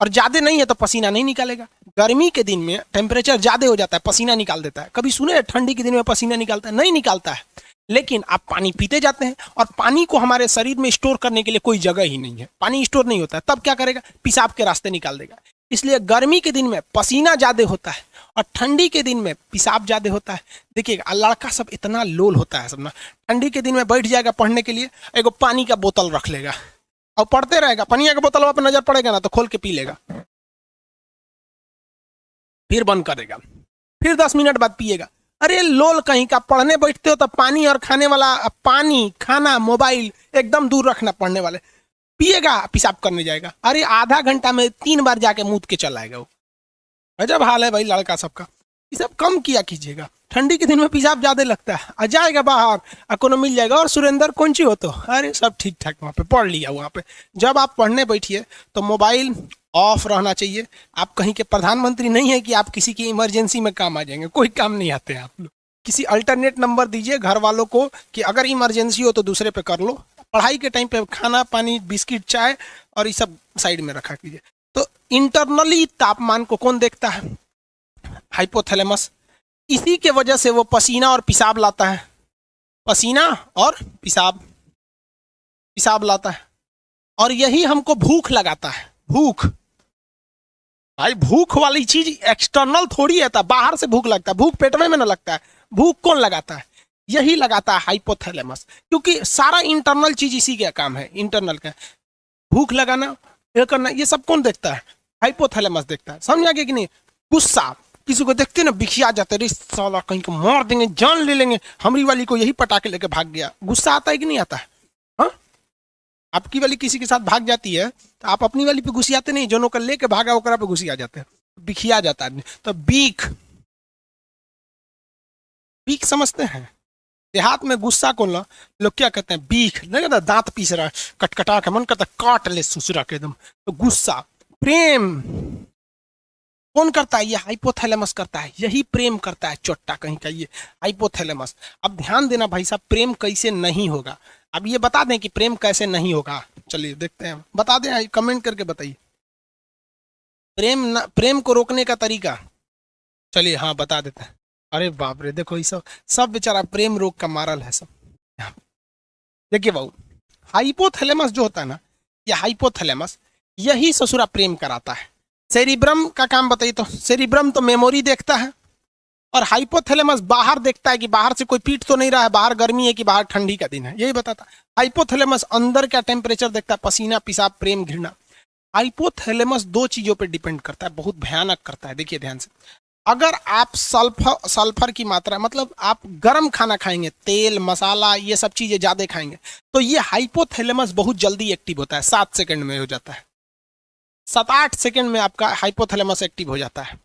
और ज्यादा नहीं है तो पसीना नहीं निकालेगा। गर्मी के दिन में टेम्परेचर ज्यादा हो जाता है, पसीना निकाल देता है। कभी सुने ठंडी के दिन में पसीना निकालता है? नहीं निकालता है। लेकिन आप पानी पीते जाते हैं और पानी को हमारे शरीर में स्टोर करने के लिए कोई जगह ही नहीं है, पानी स्टोर नहीं होता है, तब क्या करेगा? पेशाब के रास्ते निकाल देगा। इसलिए गर्मी के दिन में पसीना ज्यादा होता है और ठंडी के दिन में पेशाब ज्यादा होता है। देखिएगा, लड़का सब इतना लोल होता है सब ना, ठंडी के दिन में बैठ जाएगा पढ़ने के लिए, एगो पानी का बोतल रख लेगा और पढ़ते रहेगा। पनिया के बोतल पर नजर पड़ेगा ना तो खोल के पी लेगा, फिर बंद करेगा, फिर 10 मिनट बाद पिएगा। अरे लोल कहीं का, पढ़ने बैठते हो तो पानी और खाने वाला, पानी खाना मोबाइल एकदम दूर रखना पढ़ने वाले। पिएगा, पेशाब करने जाएगा, अरे आधा घंटा में 3 बार जाके मूत के चला आएगा वो। अजब हाल है भाई लड़का सबका। ये सब कम किया कीजिएगा। ठंडी के दिन में पेशाब ज्यादा लगता है, आ जाएगा बाहर, कोनो मिल जाएगा। और सुरेंद्र कौन ची हो तो? अरे सब ठीक ठाक, वहाँ पे पढ़ लिया। वहाँ पे जब आप पढ़ने बैठिए तो मोबाइल ऑफ रहना चाहिए। आप कहीं के प्रधानमंत्री नहीं है कि आप किसी की इमरजेंसी में काम आ जाएंगे, कोई काम नहीं आते हैं आप लोग। किसी अल्टरनेट नंबर दीजिए घर वालों को कि अगर इमरजेंसी हो तो दूसरे पे कर लो। पढ़ाई के टाइम पे खाना पानी बिस्किट चाय और ये सब साइड में रखा कीजिए। तो इंटरनली तापमान को कौन देखता है? हाइपोथैलेमस। इसी के वजह से वो पसीना और पेशाब लाता है, पसीना और पेशाब लाता है। और यही हमको भूख लगाता है। भूख भाई, भूख वाली चीज एक्सटर्नल थोड़ी है, बाहर से भूख लगता है। भूख पेटवे में ना लगता है, भूख कौन लगाता है? यही लगाता है हाइपोथैलेमस। क्योंकि सारा इंटरनल चीज इसी का काम है, इंटरनल का। भूख लगाना, ये करना, ये सब कौन देखता है? हाइपोथैलेमस देखता है। समझ आ गया कि नहीं? गुस्सा, किसी को देखते ना बिखिया जाते, रे साला कहीं को मार देंगे, जान ले लेंगे, हमारी वाली को यही पटाखे लेके भाग गया। गुस्सा आता है कि नहीं आता है? हाँ, आपकी वाली किसी के साथ भाग जाती है तो आप अपनी वाली पे गुस्सियाते नहीं, जो नौकर लेके भागा ओकरा पे गुस्सिया जाते हैं, बिखिया जाता है। तो बीख समझते हैं? देहात में गुस्सा कौन ला लोग क्या कहते हैं? बीख। नहीं कहता दांत पीस रहा है, कटकटा के मन करता काट ले ससुरा के एकदम। तो गुस्सा। प्रेम कौन करता है? ये हाइपोथैलेमस करता है। यही प्रेम करता है चोट्टा कहीं का, ये हाइपोथैलेमस। अब ध्यान देना भाई साहब, प्रेम कैसे नहीं होगा। अब ये बता दें कि प्रेम कैसे नहीं होगा। चलिए देखते हैं, बता दें, कमेंट करके बताइए। प्रेम को रोकने का तरीका, चलिए हाँ बता देते हैं। अरे बाप रे, देखो ये सब बेचारा प्रेम रोग का मारल है सब। देखिए बाबू, हाइपोथैलेमस जो होता है ना, ये हाइपोथैलेमस यही ससुरा प्रेम कराता है। सेरिब्रम का काम बताइए तो? सेरिब्रम तो मेमोरी देखता है और हाइपोथैलेमस बाहर देखता है कि बाहर से कोई पीट तो नहीं रहा है, बाहर गर्मी है कि बाहर ठंडी का दिन है, यही बताता है। हाइपोथैलेमस अंदर का टेम्परेचर देखता है, पसीना पेशाब प्रेम घृणा। हाइपोथैलेमस 2 चीजों पे डिपेंड करता है, बहुत भयानक करता है। देखिए ध्यान से, अगर आप सल्फर की मात्रा, मतलब आप गर्म खाना खाएंगे, तेल मसाला ये सब चीजें ज्यादा खाएंगे, तो ये हाइपोथैलेमस बहुत जल्दी एक्टिव होता है। 7 सेकंड में हो जाता है, 7-8 सेकंड में आपका हाइपोथैलेमस एक्टिव हो जाता है।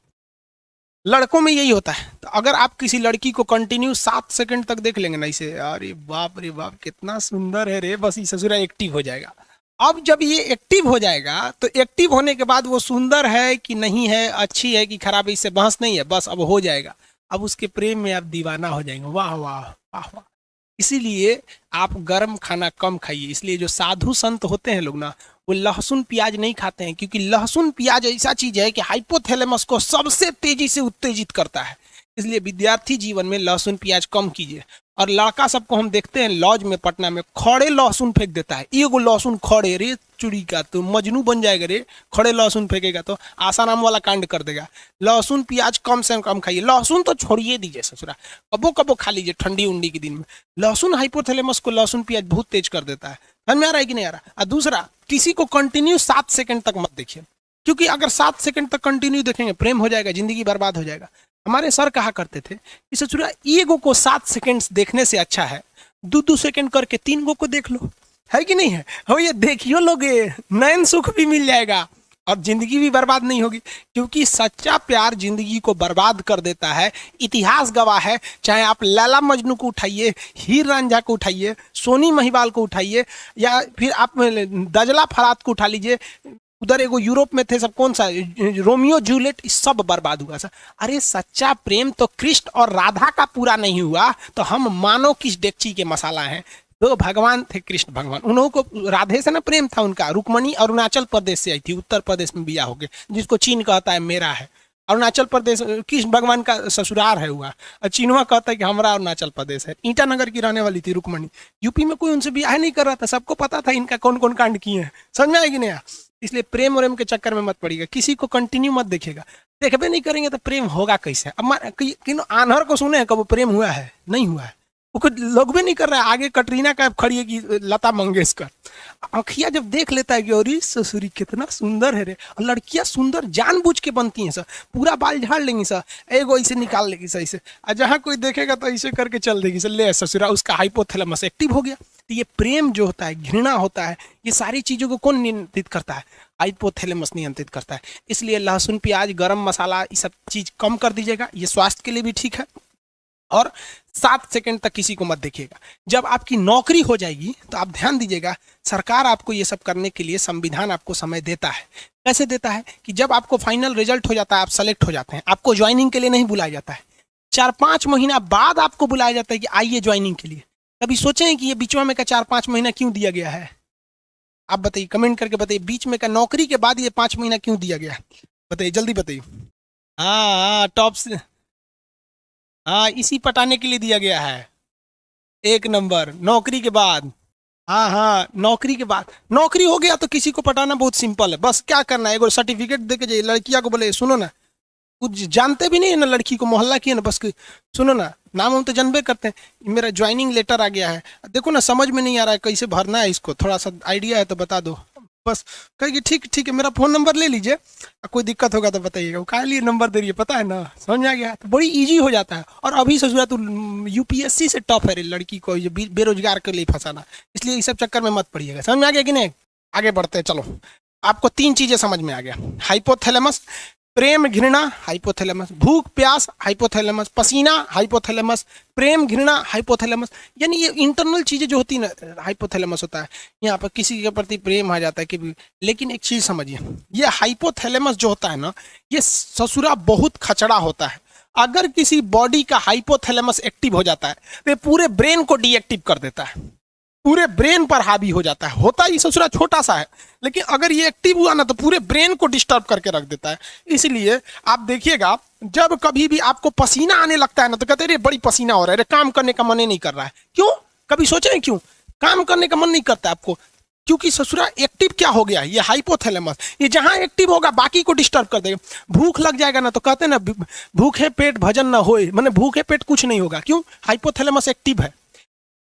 लड़कों में यही होता है। तो अगर आप किसी लड़की को कंटिन्यू 7 सेकंड तक देख लेंगे ना इसे, अरे बाप रे बाप कितना सुंदर है रे, बस ये ससुरा एक्टिव हो जाएगा। अब जब ये एक्टिव हो जाएगा तो एक्टिव होने के बाद वो सुंदर है कि नहीं है, अच्छी है कि खराब है, इससे बहस नहीं है, बस अब हो जाएगा। अब उसके प्रेम में आप दीवाना हो जाएंगे। वाह वाह वाह वाह। इसीलिए आप गर्म खाना कम खाइए। इसलिए जो साधु संत होते हैं लोग ना, वो लहसुन प्याज नहीं खाते हैं, क्योंकि लहसुन प्याज ऐसा चीज है कि हाइपोथैलेमस को सबसे तेजी से उत्तेजित करता है। इसलिए विद्यार्थी जीवन में लहसुन प्याज कम कीजिए। और लड़का सबको हम देखते हैं लॉज में पटना में खड़े लहसुन फेंक देता है, एगो लहसुन खड़े, रे चुड़ी का तो मजनू बन जाएगा रे, खड़े लहसुन फेंकेगा तो आसाराम वाला कांड कर देगा। लहसुन प्याज कम से कम खाइए। लहसुन तो छोड़िए दीजिए ससुरा, कबो कबो खा लीजिए ठंडी उंडी के दिन में। लहसुन हाइपोथैलेमस को लहसुन प्याज बहुत तेज कर देता है। समझ में आ रहा है कि नहीं आ रहा? और दूसरा, किसी को कंटिन्यू 7 सेकंड तक मत देखिए, क्योंकि अगर 7 सेकंड तक कंटिन्यू देखेंगे प्रेम हो जाएगा, जिंदगी बर्बाद हो जाएगा। हमारे सर कहा करते थे कि ससुरा ईगो को 7 सेकंड देखने से अच्छा है 2-2 सेकंड करके 3 गो को देख लो, है कि नहीं है? हो ये देखियो लोगे, नयन सुख भी मिल जाएगा और जिंदगी भी बर्बाद नहीं होगी। क्योंकि सच्चा प्यार जिंदगी को बर्बाद कर देता है। इतिहास गवाह है, चाहे आप लैला मजनू को उठाइए, हीर रांझा को उठाइए, सोनी महिवाल को उठाइए, या फिर आप दजला फरात को उठा लीजिए, उधर एगो यूरोप में थे सब, कौन सा रोमियो जूलियट, सब बर्बाद हुआ सर। अरे सच्चा प्रेम तो कृष्ण और राधा का पूरा नहीं हुआ तो हम मानो किस डेगची के मसाला हैं। तो भगवान थे कृष्ण भगवान, उन्हों को राधे से ना प्रेम था उनका। रुक्मणी अरुणाचल प्रदेश से आई थी, उत्तर प्रदेश में बिया हो गए, जिसको चीन कहता है मेरा है। अरुणाचल प्रदेश कृष्ण भगवान का ससुराल है हुआ, और चीनवा कहता है कि हमारा अरुणाचल प्रदेश है। ईटानगर की रहने वाली थी रुक्मणी। यूपी में कोई उनसे ब्याह नहीं कर रहा था, सबको पता था इनका कौन कौन कांड किए हैं। समझ में आएगी नहीं? इसलिए प्रेम और के चक्कर में मत पड़िएगा, किसी को कंटिन्यू मत देखिएगा। देखबे नहीं करेंगे तो प्रेम होगा कैसे? अब आन्हर को सुने कब प्रेम हुआ है? नहीं हुआ है, वो लोग भी नहीं कर रहा है। आगे कटरीना कैफ खड़ी है कि लता मंगेशकर। अखिया जब देख लेता है कि अरे ससुरी कितना सुंदर है रे, और लड़कियां सुंदर जानबूझ के बनती हैं सर, पूरा बाल झाड़ लेंगी सर, एगो ऐसे निकाल लेगी सर ऐसे, और जहाँ कोई देखेगा तो ऐसे करके चल देगी सर, ले ससुरा उसका हाइपोथैलेमस एक्टिव हो गया। तो ये प्रेम जो होता है, घृणा होता है, ये सारी चीजों को कौन नियंत्रित करता है? हाइपोथैलेमस नियंत्रित करता है। इसलिए लहसुन प्याज गरम मसाला ये सब चीज कम कर दीजिएगा, ये स्वास्थ्य के लिए भी ठीक है। और 7 सेकंड तक किसी को मत देखिएगा। जब आपकी नौकरी हो जाएगी तो आप ध्यान दीजिएगा, सरकार आपको ये सब करने के लिए संविधान आपको समय देता है। कैसे देता है कि जब आपको फाइनल रिजल्ट हो जाता है, आप सेलेक्ट हो जाते हैं, आपको ज्वाइनिंग के लिए नहीं बुलाया जाता है, 4-5 महीना बाद आपको बुलाया जाता है कि आइए ज्वाइनिंग के लिए। कभी सोचें कि ये बीचवा में का 4-5 महीना क्यों दिया गया है? आप बताइए, कमेंट करके बताइए, बीच में का नौकरी के बाद ये 5 महीना क्यों दिया गया है? बताइए, जल्दी बताइए। हाँ टॉप से, हाँ इसी पटाने के लिए दिया गया है। एक नंबर, नौकरी के बाद। हाँ हाँ, नौकरी के बाद, नौकरी हो गया तो किसी को पटाना बहुत सिंपल है। बस क्या करना है, एगो सर्टिफिकेट दे के जाइए, लड़कियां को बोले सुनो ना, कुछ जानते भी नहीं है ना लड़की को, मोहल्ला की है ना, बस सुनो ना, नाम हम तो जानबे करते हैं, मेरा ज्वाइनिंग लेटर आ गया है, देखो ना समझ में नहीं आ रहा है कैसे भरना है इसको, थोड़ा सा आइडिया है तो बता दो। बस कहेगी ठीक ठीक है, मेरा फोन नंबर ले लीजिए, कोई दिक्कत होगा तो बताइएगा। वो कहा लिए नंबर दे रही है, पता है ना, समझ में आ गया, तो बड़ी इजी हो जाता है। और अभी ससुरा तो यूपीएससी से टफ है रे लड़की को बेरोजगार के लिए फंसाना, इसलिए इस सब चक्कर में मत पड़िएगा। समझ में आ गया कि नहीं? आगे बढ़ते हैं, चलो। आपको 3 चीजें समझ में आ गया, हाइपोथैलेमस, प्रेम घृणा हाइपोथैलेमस, भूख प्यास हाइपोथैलेमस, पसीना हाइपोथैलेमस, प्रेम घृणा हाइपोथैलेमस। यानी ये इंटरनल चीजें जो होती है ना, हाइपोथैलेमस होता है। यहाँ पर किसी के प्रति प्रेम आ जाता है कि, लेकिन एक चीज समझिए, ये हाइपोथैलेमस जो होता है ना, ये ससुरा बहुत खचड़ा होता है। अगर किसी बॉडी का हाइपोथैलेमस एक्टिव हो जाता है तो पूरे ब्रेन को डीएक्टिव कर देता है, पूरे ब्रेन पर हावी हो जाता है। होता ही ससुरा छोटा सा है, लेकिन अगर ये एक्टिव हुआ ना तो पूरे ब्रेन को डिस्टर्ब करके रख देता है। इसलिए आप देखिएगा, जब कभी भी आपको पसीना आने लगता है ना तो कहते हैं बड़ी पसीना हो रहा है, काम करने का मन ही नहीं कर रहा है। क्यों? कभी सोचे क्यों काम करने का मन नहीं करता आपको? क्योंकि ससुरा एक्टिव क्या हो गया, ये हाइपोथैलेमस, ये जहां एक्टिव होगा बाकी को डिस्टर्ब कर देगा। भूख लग जाएगा ना तो कहते हैं ना, भूखे पेट भजन ना होए, माने भूखे पेट कुछ नहीं होगा। क्यों? हाइपोथैलेमस एक्टिव है।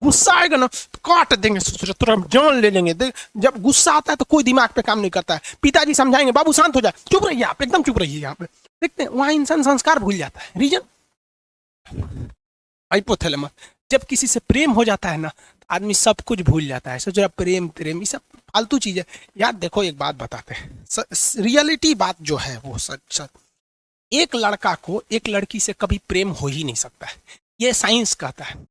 गुस्सा आएगा ना तो काट देंगे, तुरंत जान ले लेंगे। जब गुस्सा आता है तो कोई दिमाग पे काम नहीं करता है। पिताजी समझाएंगे बाबू शांत हो जाए, चुप रहिए आप, एकदम चुप रहिए। यहाँ पे देखते हैं वहां इंसान संस्कार भूल जाता है। Reason hypothalamus. जब किसी से प्रेम हो जाता है ना तो आदमी सब कुछ भूल जाता है। सोचो प्रेम प्रेम ये सब फालतू चीज है यार। देखो एक बात बताते हैं, रियलिटी बात जो है वो सच सच, एक लड़का को एक लड़की से कभी प्रेम हो ही नहीं सकता है, ये साइंस कहता है।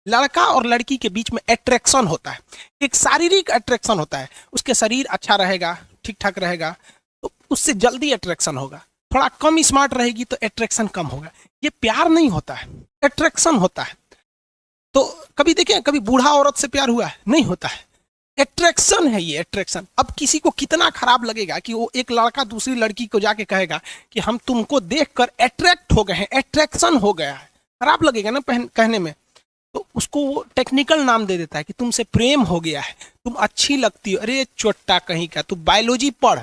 लड़का और लड़की के बीच में अट्रैक्शन होता है, एक शारीरिक अट्रैक्शन होता है। उसके शरीर अच्छा रहेगा, ठीक ठाक रहेगा तो उससे जल्दी अट्रैक्शन होगा, थोड़ा कम स्मार्ट रहेगी तो अट्रैक्शन कम होगा। ये प्यार नहीं होता है, अट्रैक्शन होता है। तो कभी देखें, कभी बूढ़ा औरत से प्यार हुआ है? नहीं होता है, अट्रैक्शन है ये, अट्रैक्शन। अब किसी को कितना खराब लगेगा कि वो एक लड़का दूसरी लड़की को जाके कहेगा कि हम तुमको देखकर अट्रैक्ट हो गए हैं, अट्रैक्शन हो गया है, खराब लगेगा ना कहने में। तो उसको वो टेक्निकल नाम दे देता है कि तुमसे प्रेम हो गया है, तुम अच्छी लगती हो। अरे चोट्टा कहीं का, तू बायोलॉजी पढ़।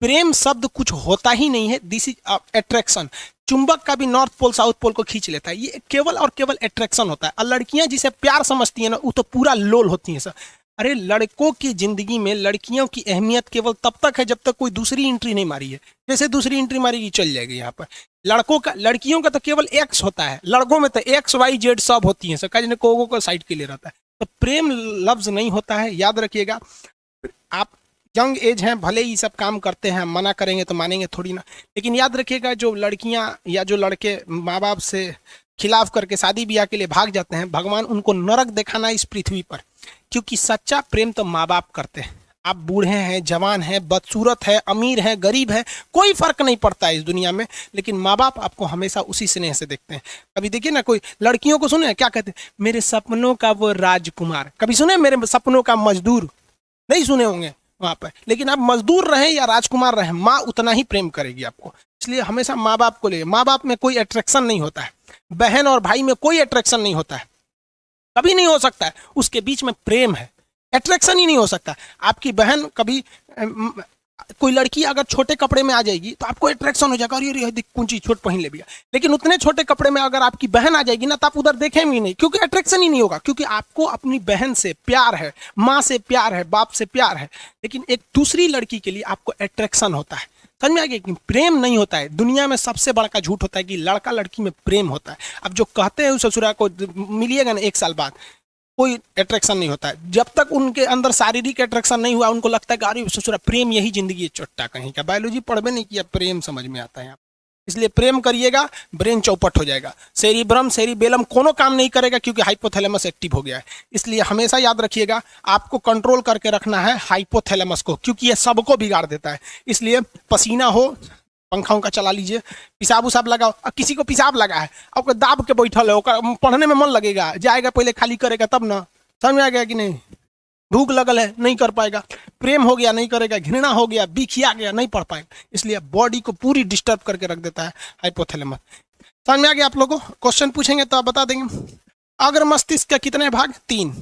प्रेम शब्द कुछ होता ही नहीं है, दिस इज अट्रैक्शन। चुंबक का भी नॉर्थ पोल साउथ पोल को खींच लेता है, ये केवल और केवल अट्रैक्शन होता है। और लड़कियां जिसे प्यार समझती है ना, वो तो पूरा लोल होती हैं सर। अरे लड़कों की जिंदगी में लड़कियों की अहमियत केवल तब तक है जब तक कोई दूसरी एंट्री नहीं मारी है। जैसे दूसरी एंट्री मारेगी चल जाएगी यहाँ पर। लड़कियों का तो केवल एक्स होता है, लड़कों में तो एक्स वाई जेड सब होती है सर, को साइड के लिए रहता है। तो प्रेम लफ्ज नहीं होता है, याद रखिएगा। आप यंग एज हैं, भले ही सब काम करते हैं, मना करेंगे तो मानेंगे थोड़ी ना, लेकिन याद रखिएगा जो लड़कियां या जो लड़के माँ बाप से खिलाफ करके शादी ब्याह के लिए भाग जाते हैं, भगवान उनको नरक दिखाना इस पृथ्वी पर। क्योंकि सच्चा प्रेम तो माँ बाप करते हैं। आप बूढ़े हैं, जवान हैं, बदसूरत है, अमीर है, गरीब है, कोई फर्क नहीं पड़ता है इस दुनिया में, लेकिन माँ बाप आपको हमेशा उसी स्नेह से देखते हैं। कभी देखिए ना, कोई लड़कियों को सुने क्या कहते हैं, मेरे सपनों का वो राजकुमार। कभी सुने मेरे सपनों का मजदूर? नहीं सुने होंगे वहां पर। लेकिन आप मजदूर रहें या राजकुमार रहें, माँ उतना ही प्रेम करेगी आपको। इसलिए हमेशा माँ बाप को ले। माँ बाप में कोई अट्रैक्शन नहीं होता है, बहन और भाई में कोई अट्रैक्शन नहीं होता है, कभी नहीं हो सकता है। उसके बीच में प्रेम है, अट्रैक्शन ही नहीं हो सकता। आपकी बहन कभी कोई लड़की अगर छोटे कपड़े में आ जाएगी तो आपको अट्रैक्शन हो जाएगा, अरे देख कौन चीज छोट पहन ले भैया। लेकिन उतने छोटे कपड़े में अगर आपकी बहन आ जाएगी ना, तो आप उधर देखेंगे ही नहीं, क्योंकि अट्रैक्शन ही नहीं होगा। क्योंकि आपको अपनी बहन से प्यार है, माँ से प्यार है, बाप से प्यार है। लेकिन एक दूसरी लड़की के लिए आपको अट्रैक्शन होता है। समझ में आ गया कि प्रेम नहीं होता है। दुनिया में सबसे बड़ा झूठ होता है कि लड़का लड़की में प्रेम होता है। अब जो कहते हैं उस ससुरा को मिलिएगा ना 1 साल बाद, कोई अट्रैक्शन नहीं होता है। जब तक उनके अंदर शारीरिक अट्रैक्शन नहीं हुआ, उनको लगता है कि अरे ससुरा प्रेम यही जिंदगी है। चोट्टा कहीं का, बायोलॉजी पढ़वे नहीं किया, प्रेम समझ में आता है। इसलिए प्रेम करिएगा, ब्रेन चौपट हो जाएगा। सेरिब्रम सेरिबेलम कोनो काम नहीं करेगा, क्योंकि हाइपोथैलेमस एक्टिव हो गया है। इसलिए हमेशा याद रखिएगा, आपको कंट्रोल करके रखना है हाइपोथैलेमस को, क्योंकि ये सबको बिगाड़ देता है। इसलिए पसीना हो, पंखा उंखा चला लीजिए, पिसाब उसाब लगाओ। अब किसी को पिसाब लगा है, अब दाब के बैठल है, पढ़ने में मन लगेगा, जाएगा पहले खाली करेगा तब ना। समझ में आ गया कि नहीं? भूख लगल है, नहीं कर पाएगा। प्रेम हो गया, नहीं करेगा। घृणा हो गया, बिखिया गया, नहीं पढ़ पाएगा। इसलिए बॉडी को पूरी डिस्टर्ब करके रख देता है हाइपोथैलेमस। समझ में आ गया आप लोगों को? क्वेश्चन पूछेंगे तो आप बता देंगे। अग्र मस्तिष्क के कितने भाग? 3।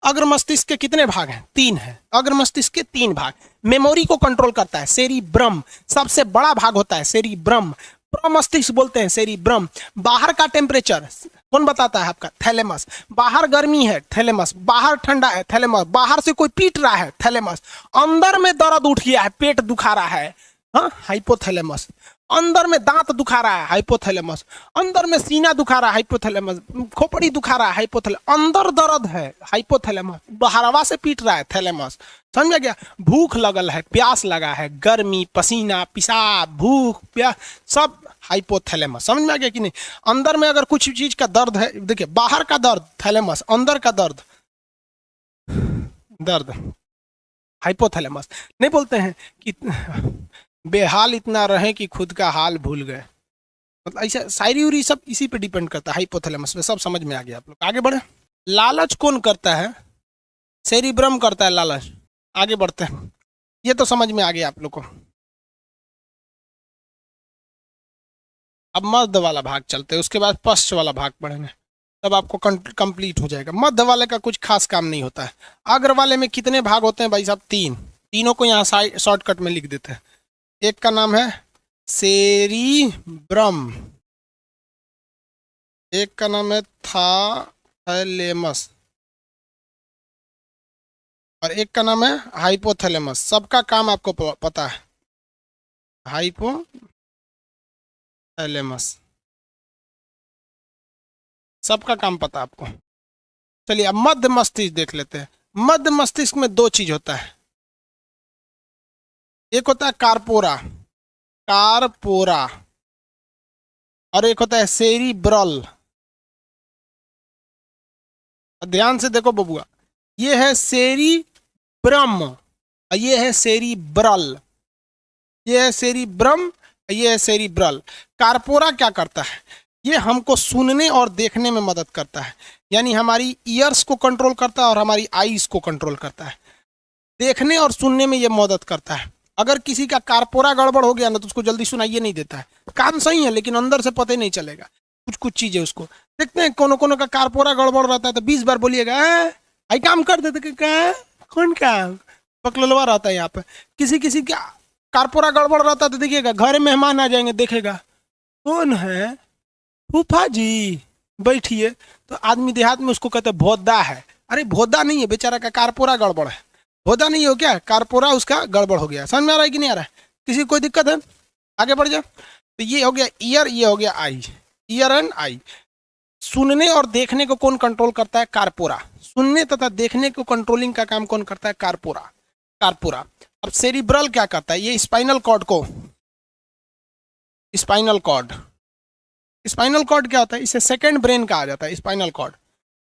अग्र मस्तिष्क के कितने भाग हैं? 3 है। अग्र मस्तिष्क के 3 भाग। मेमोरी को कंट्रोल करता है सेरिब्रम, सबसे बड़ा भाग होता है सेरिब्रम। प्रमस्तिष्क बोलते हैं सेरिब्रम। बाहर का टेम्परेचर कौन बताता है? आपका थैलेमस। बाहर गर्मी है, थैलेमस। बाहर ठंडा है, थैलेमस। बाहर से कोई पीट रहा है, थैलेमस। अंदर में दर्द उठ गया है, पेट दुखा रहा है, हाँ, हाइपोथैलेमस। अंदर में दांत दुखा रहा है, हाइपोथैलेमस। अंदर में सीना दुखा रहा है, हाइपोथैलेमस। खोपड़ी दुखा रहा है, हाइपोथैलेमस। अंदर दर्द है, हाइपोथैलेमस। बाहरवा से पीट रहा है, थैलेमस। समझ गया? भूख लगल है, प्यास लगा है, गर्मी, पसीना, पेशाब, भूख, प्यास, सब हाइपोथैलेमस। समझ में आ गया कि नहीं? अंदर में अगर कुछ चीज का दर्द है, देखिए बाहर का दर्द थैलेमस, अंदर का दर्द हाइपोथैलेमस। नहीं बोलते हैं कि बेहाल इतना रहे कि खुद का हाल भूल गए। मतलब ऐसा शायरी उरी सब इसी पे डिपेंड करता है, हाइपोथैलेमस पे। सब समझ में आ गया आप लोग? आगे बढ़े। लालच कौन करता है? सेरिब्रम करता है लालच। आगे बढ़ते हैं, ये तो समझ में आ गया आप लोग को। अब मध्य वाला भाग चलते हैं, उसके बाद पश्च वाला भाग पढ़ेंगे, तब आपको कंप्लीट हो जाएगा। मध्य वाले का कुछ खास काम नहीं होता है। अग्र वाले में कितने भाग होते हैं भाई साहब? 3। तीनों को यहाँ शॉर्टकट में लिख देते हैं। एक का नाम है सेरिब्रम, एक का नाम है थैलेमस, और एक का नाम है हाइपोथैलेमस। सबका काम आपको पता है, हाइपोथैलेमस, सबका काम पता है आपको। चलिए अब मध्य मस्तिष्क देख लेते हैं। मध्य मस्तिष्क में 2 चीज होता है। एक होता है कारपोरा, कारपोरा, और एक होता है सेरिब्रल। ध्यान से देखो बबुआ, ये है सेरिब्रम और ये है सेरिब्रल। ये है सेरिब्रम, ये है सेरिब्रल। कार्पोरा क्या करता है? ये हमको सुनने और देखने में मदद करता है, यानी हमारी ईयर्स को कंट्रोल करता है और हमारी आईज को कंट्रोल करता है। देखने और सुनने में ये मदद करता है। अगर किसी का कार्पोरा गड़बड़ हो गया ना तो उसको जल्दी सुनाइए नहीं देता है। काम सही है लेकिन अंदर से पता ही नहीं चलेगा, कुछ कुछ चीजें उसको देखते हैं। कोनो कोनो का कार्पोरा गड़बड़ रहता है तो 20 बार बोलिएगा आई काम कर देते, क्या कौन काम पकलवा रहता है यहाँ पे। किसी किसी का कार्पोरा गड़बड़ रहता है तो देखिएगा घर मेहमान आ जाएंगे, देखेगा कौन है, फूफा जी बैठिए, तो आदमी देहात में उसको कहते भोदा है। अरे भोदा नहीं है, बेचारा का कार्पोरा गड़बड़ है। भोदा नहीं हो क्या, कार्पोरा उसका गड़बड़ हो गया। समझ में आ रहा है कि नहीं आ रहा है? किसी को कोई दिक्कत है? आगे बढ़ जाओ। तो ये हो गया ईयर, ये हो गया आई, ईयर एंड आई। सुनने और देखने को कौन कंट्रोल करता है? कार्पोरा। सुनने तथा देखने को कंट्रोलिंग का काम कौन करता है? कार्पोरा। कार्पोरा। अब सेरिब्रल क्या करता है? ये स्पाइनल कॉर्ड को, स्पाइनल कॉर्ड, स्पाइनल कॉर्ड क्या होता है? इसे सेकंड ब्रेन कहा जाता है। स्पाइनल कॉर्ड,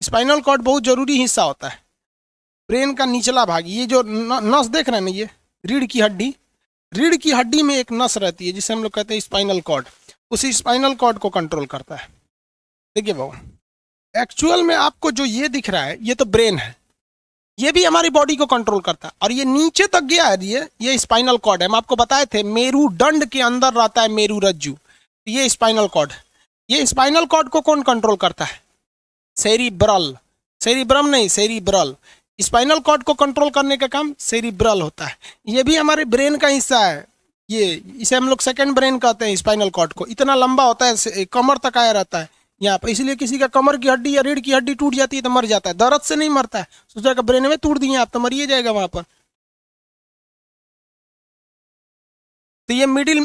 स्पाइनल कॉर्ड बहुत जरूरी हिस्सा होता है ब्रेन का निचला भाग। ये जो नस देख रहे हैं ना, ये रीढ़ की हड्डी, रीढ़ की हड्डी में एक नस रहती है जिसे हम लोग कहते हैं स्पाइनल कॉर्ड। उसी स्पाइनल कॉर्ड को कंट्रोल करता है। देखिए बाबू, एक्चुअल में आपको जो ये दिख रहा है ये तो ब्रेन है, ये भी हमारी बॉडी को कंट्रोल करता है। और ये नीचे तक गया है, ये स्पाइनल कॉर्ड है। हम आपको बताए थे मेरुदंड के अंदर रहता है मेरुरज्जु, ये स्पाइनल कॉर्ड। ये स्पाइनल कॉर्ड को कौन कंट्रोल करता है? सेरिब्रल। सेरिब्रम नहीं, सेरिब्रल। स्पाइनल कॉर्ड को कंट्रोल करने का काम सेरिब्रल होता है। ये भी हमारे ब्रेन का हिस्सा है। ये इसे हम लोग सेकंड ब्रेन कहते हैं। स्पाइनल कॉर्ड को इतना लंबा होता है, कमर तक आया रहता है यहाँ पर। इसलिए किसी का कमर की हड्डी या रीढ़ की हड्डी टूट जाती है तो मर जाता है, दर्द से नहीं मरता है। सोचा ब्रेन में तोड़ दिए आप तो मरिए जाएगा वहां पर। तो ये मिडिल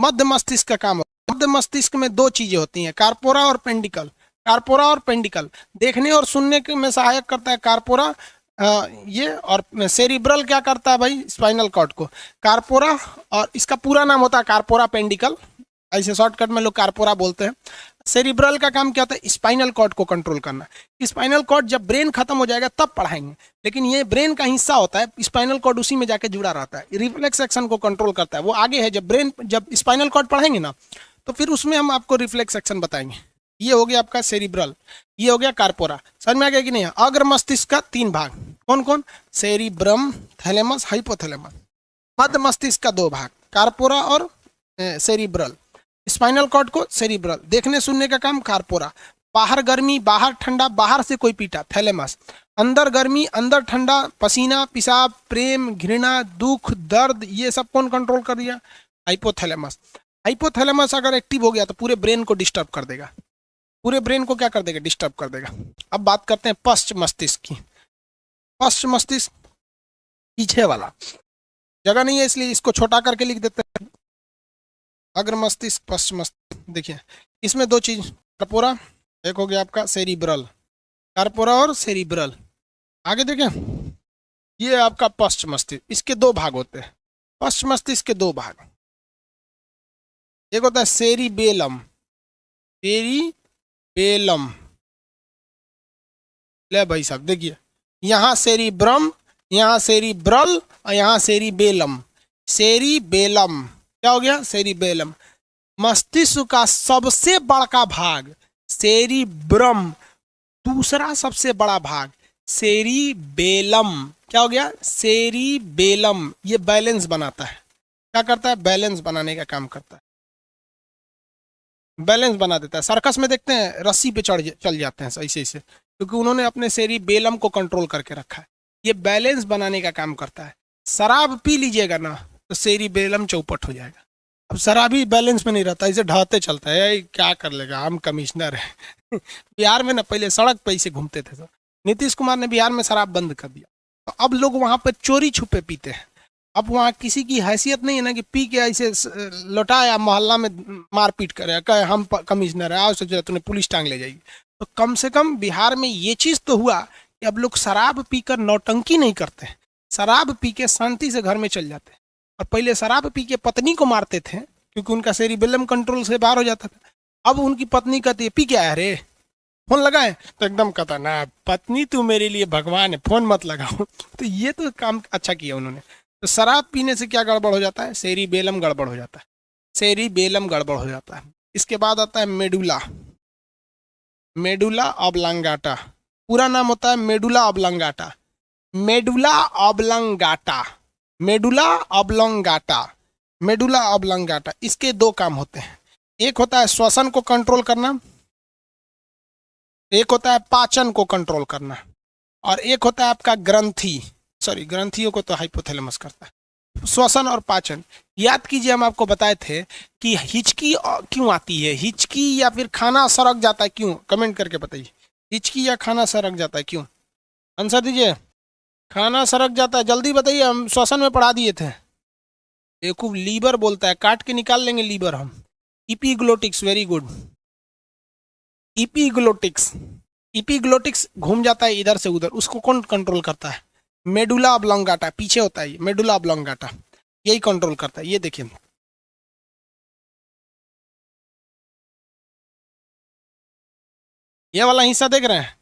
मध्य मस्तिष्क का काम है। मध्य मस्तिष्क में दो चीजें होती हैं, कार्पोरा और पेंडिकल। कार्पोरा और पेंडिकल देखने और सुनने के में सहायक करता है कार्पोरा, ये। और सेरिब्रल क्या करता है भाई? स्पाइनल कॉर्ड को। कार्पोरा, और इसका पूरा नाम होता है कार्पोरा पेंडिकल, ऐसे शॉर्टकट में लोग कार्पोरा बोलते हैं। सेरिब्रल का काम क्या होता है? स्पाइनल कॉर्ड को कंट्रोल करना। स्पाइनल कॉर्ड जब ब्रेन खत्म हो जाएगा तब पढ़ाएंगे, लेकिन ये ब्रेन का हिस्सा होता है। स्पाइनल कॉर्ड उसी में जाके जुड़ा रहता है, रिफ्लेक्स एक्शन को कंट्रोल करता है। वो आगे है, जब स्पाइनल कॉर्ड पढ़ाएंगे ना तो फिर उसमें हम आपको रिफ्लेक्स एक्शन बताएंगे। ये हो गया आपका सेरिब्रल, ये हो गया कार्पोरा। समझ में आ गया कि नहीं? अग्र मस्तिष्क का 3 भाग कौन कौन? Cerebrum, thalamus, hypothalamus. मध्य मस्तिष्क का 2 भाग, कार्पोरा और सेरिब्रल। स्पाइनल कॉर्ड को सेरिब्रल। देखने सुनने का काम कार्पोरा। बाहर गर्मी, बाहर ठंडा, बाहर से कोई पीटा, थैलेमस। अंदर गर्मी, अंदर ठंडा, पसीना, पेशाब, प्रेम, घृणा, दुख, दर्द, ये सब कौन कंट्रोल कर दिया? हाइपोथैलेमस। हाइपोथैलेमस अगर एक्टिव हो गया तो पूरे ब्रेन को डिस्टर्ब कर देगा। पूरे ब्रेन को क्या कर देगा? डिस्टर्ब कर देगा। अब बात करते हैं पश्च मस्तिष्क की। पश्च मस्तिष्क पीछे वाला, जगह नहीं है इसलिए इसको छोटा करके लिख देते हैं। अग्र मस्तिष्क, पश्च मस्तिष्क। देखिए इसमें 2 चीज, कार्पोरा, एक हो गया आपका सेरिब्रल। कार्पोरा और सेरिब्रल। आगे देखें, ये आपका पश्च मस्तिष्क। इसके 2 भाग होते हैं। पश्च मस्तिष्क के 2 भाग, एक होता है सेरिबेलम, सेरिबेलम। ले भाई साहब देखिए, यहाँ सेरिब्रम, यहाँ सेरिब्रल और यहाँ सेरिबेलम। सेरिबेलम क्या हो गया? सेरिबेलम। मस्तिष्क का सबसे बड़ा भाग सेरिब्रम, दूसरा सबसे बड़ा भाग सेरिबेलम। क्या हो गया? सेरिबेलम। ये बैलेंस बनाता है। क्या करता है? बैलेंस बनाने का काम करता है, बैलेंस बना देता है। सर्कस में देखते हैं रस्सी पे चल जाते हैं ऐसे ऐसे, क्योंकि उन्होंने अपने सेरिबेलम को कंट्रोल करके रखा है। ये बैलेंस बनाने का काम करता है। शराब पी लीजिएगा ना तो सेरिबेलम चौपट हो जाएगा। अब शराबी बैलेंस में नहीं रहता, इसे ढहते चलता है। क्या कर लेगा, हम कमिश्नर है। बिहार में ना पहले सड़क पे ऐसे घूमते थे, तो नीतीश कुमार ने बिहार में शराब बंद कर दिया, तो अब लोग वहां पर चोरी छुपे पीते हैं। अब वहाँ किसी की हैसियत नहीं है ना कि पी के ऐसे लौटाया मोहल्ला में मारपीट करे, कहे हम कमिश्नर है, आओ सोचा तुम्हें पुलिस टांग ले जाएगी। तो कम से कम बिहार में ये चीज़ तो हुआ कि अब लोग शराब पीकर नौटंकी नहीं करते हैं, शराब पी के शांति से घर में चल जाते हैं। और पहले शराब पी के पत्नी को मारते थे, क्योंकि उनका सेरिबेलम कंट्रोल से बाहर हो जाता था। अब उनकी पत्नी कहती है पी क्या है रे, फोन लगाए, तो एकदम कहता ना पत्नी तू मेरे लिए भगवान है, फोन मत लगाओ। तो ये तो काम अच्छा किया उन्होंने। तो शराब पीने से क्या गड़बड़ हो जाता है, सेरिबेलम गड़बड़ हो जाता है, सेरिबेलम गड़बड़ हो जाता है। इसके बाद आता है मेडुला, मेडुला ऑब्लांगाटा, पूरा नाम होता है medulla oblongata, medulla oblongata, medulla oblongata, medulla oblongata. इसके दो काम होते हैं, एक होता है श्वसन को कंट्रोल करना, एक होता है पाचन को कंट्रोल करना, और एक होता है आपका ग्रंथि, सॉरी ग्रंथियों को तो हाइपोथैलेमस करता है, श्वसन और पाचन। याद कीजिए हम आपको बताए थे कि हिचकी क्यों आती है, हिचकी या फिर खाना सड़क जाता है क्यों, कमेंट करके बताइए, हिचकी या खाना सड़क जाता है क्यों, आंसर दीजिए। खाना सड़क जाता है, जल्दी बताइए, हम श्वसन में पढ़ा दिए थे। ये खूब लीवर बोलता है, काट के निकाल लेंगे लीवर हम। इपीग्लोटिक्स, वेरी गुड, इपीग्लोटिक्स, इपीग्लोटिक्स घूम जाता है इधर से उधर, उसको कौन कंट्रोल करता है, मेडुला ऑब्लांगाटा, पीछे होता है मेडुला ऑब्लांगाटा, यही कंट्रोल करता है। ये देखिए ये वाला हिस्सा देख रहे हैं,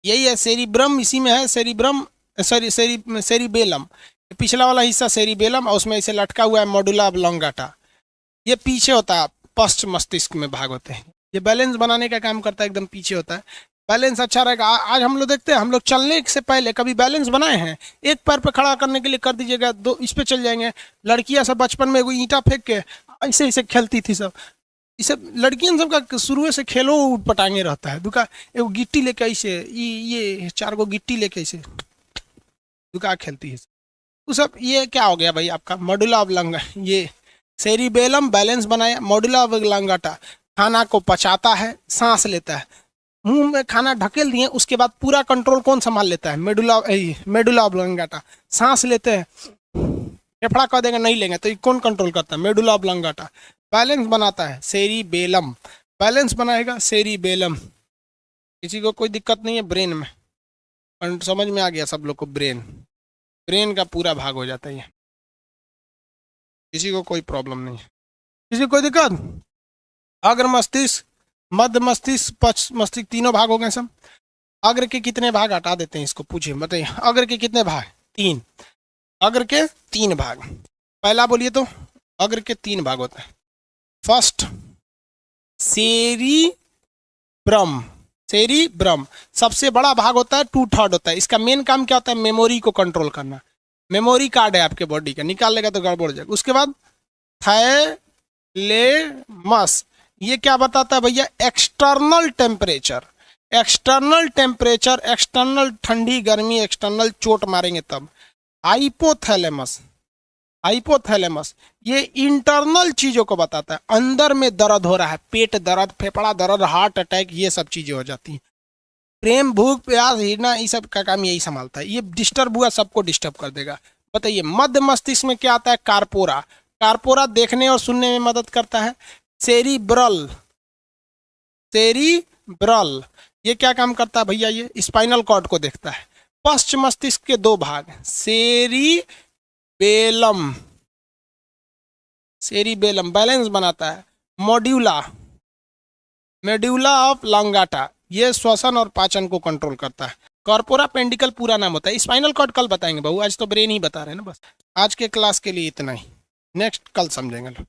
यही है सेरिब्रम, इसी में है सेरिब्रम, सॉरी सेरिबेलम, पिछला वाला हिस्सा सेरिबेलम, और उसमें इसे लटका हुआ है मेडुला ऑब्लांगाटा। ये पीछे होता है, पश्च मस्तिष्क में भाग होते हैं, ये बैलेंस बनाने का काम करता है, एकदम पीछे होता है। बैलेंस अच्छा रहेगा। आज हम लोग देखते हैं, हम लोग चलने से पहले कभी बैलेंस बनाए हैं, एक पैर पे खड़ा करने के लिए कर दीजिएगा, दो इस पे चल जाएंगे। लड़कियां सब बचपन में वो ईंटा फेंक के ऐसे ऐसे खेलती थी सब, इसे लड़कियां सब का शुरू से खेलो पटांगे रहता है, दुका एगो गिट्टी लेके ऐसे ये 4 गो गिट्टी लेके ऐसे दुका खेलती है वो सब। ये क्या हो गया भाई आपका मेडुला ऑब्लांगा, ये सेरिबेलम बैलेंस बनाया, मेडुला ऑब्लांगाटा खाना को पचाता है, सांस लेता है, मुंह में खाना ढकेल दिए, उसके बाद पूरा कंट्रोल कौन संभाल लेता है, मेडुला ऑब्लांगाटा। सांस लेते हैं, फेफड़ा कह देगा नहीं लेंगे, तो ये कौन कंट्रोल करता है, मेडुला ऑब्लांगाटा। बैलेंस बनाता है सेरिबेलम, बैलेंस बनाएगा सेरिबेलम। किसी को कोई दिक्कत नहीं है ब्रेन में, समझ में आ गया सब लोग को, ब्रेन, ब्रेन का पूरा भाग हो जाता है ये, किसी को कोई प्रॉब्लम नहीं है, किसी को कोई दिक्कत। अग्र मस्तिष्क, मध्य मस्तिष्क, पश्च मस्तिष्क, तीनों भाग हो गए सब। अग्र के कितने भाग, हटा देते हैं इसको, पूछिए बताइए, अग्र के कितने भाग, 3, अग्र के 3 भाग। पहला बोलिए तो, अग्र के 3 भाग होते हैं। फर्स्ट सेरिब्रम, सेरिब्रम सबसे बड़ा भाग होता है, 2/3 होता है। इसका मेन काम क्या होता है, मेमोरी को कंट्रोल करना। मेमोरी कार्ड है आपके बॉडी का, निकाल लेगा तो गड़बड़ हो जाएगा। उसके बाद थायलेमस, ये क्या बताता है भैया, external temperature, external temperature, external ठंडी गर्मी, एक्सटर्नल चोट मारेंगे तब। हाइपोथैलेमस, हाइपोथैलेमस ये इंटरनल चीजों को बताता है, अंदर में दर्द हो रहा है, पेट दर्द, फेफड़ा दर्द, हार्ट अटैक, ये सब चीजें हो जाती हैं। प्रेम, भूख, प्यास, हिरना, ये सब का काम यही संभालता है। ये डिस्टर्ब हुआ सबको डिस्टर्ब कर देगा। बताइए मध्य मस्तिष्क में क्या आता है, कार्पोरा, कार्पोरा देखने और सुनने में मदद करता है। सेरिब्रल, सेरिब्रल ये क्या काम करता है भैया, ये स्पाइनल कॉर्ड को देखता है। पश्च मस्तिष्क के 2 भाग, सेरिबेलम, सेरिबेलम बैलेंस बनाता है। मॉड्यूला, मेडुला ऑफ लॉन्गाटा ये श्वसन और पाचन को कंट्रोल करता है। कॉर्पोरा पेंडिकल पूरा नाम होता है। स्पाइनल कॉर्ड कल बताएंगे बहू, आज तो ब्रेन ही बता रहे हैं ना बस। आज के क्लास के लिए इतना ही, नेक्स्ट कल समझेंगे लोग।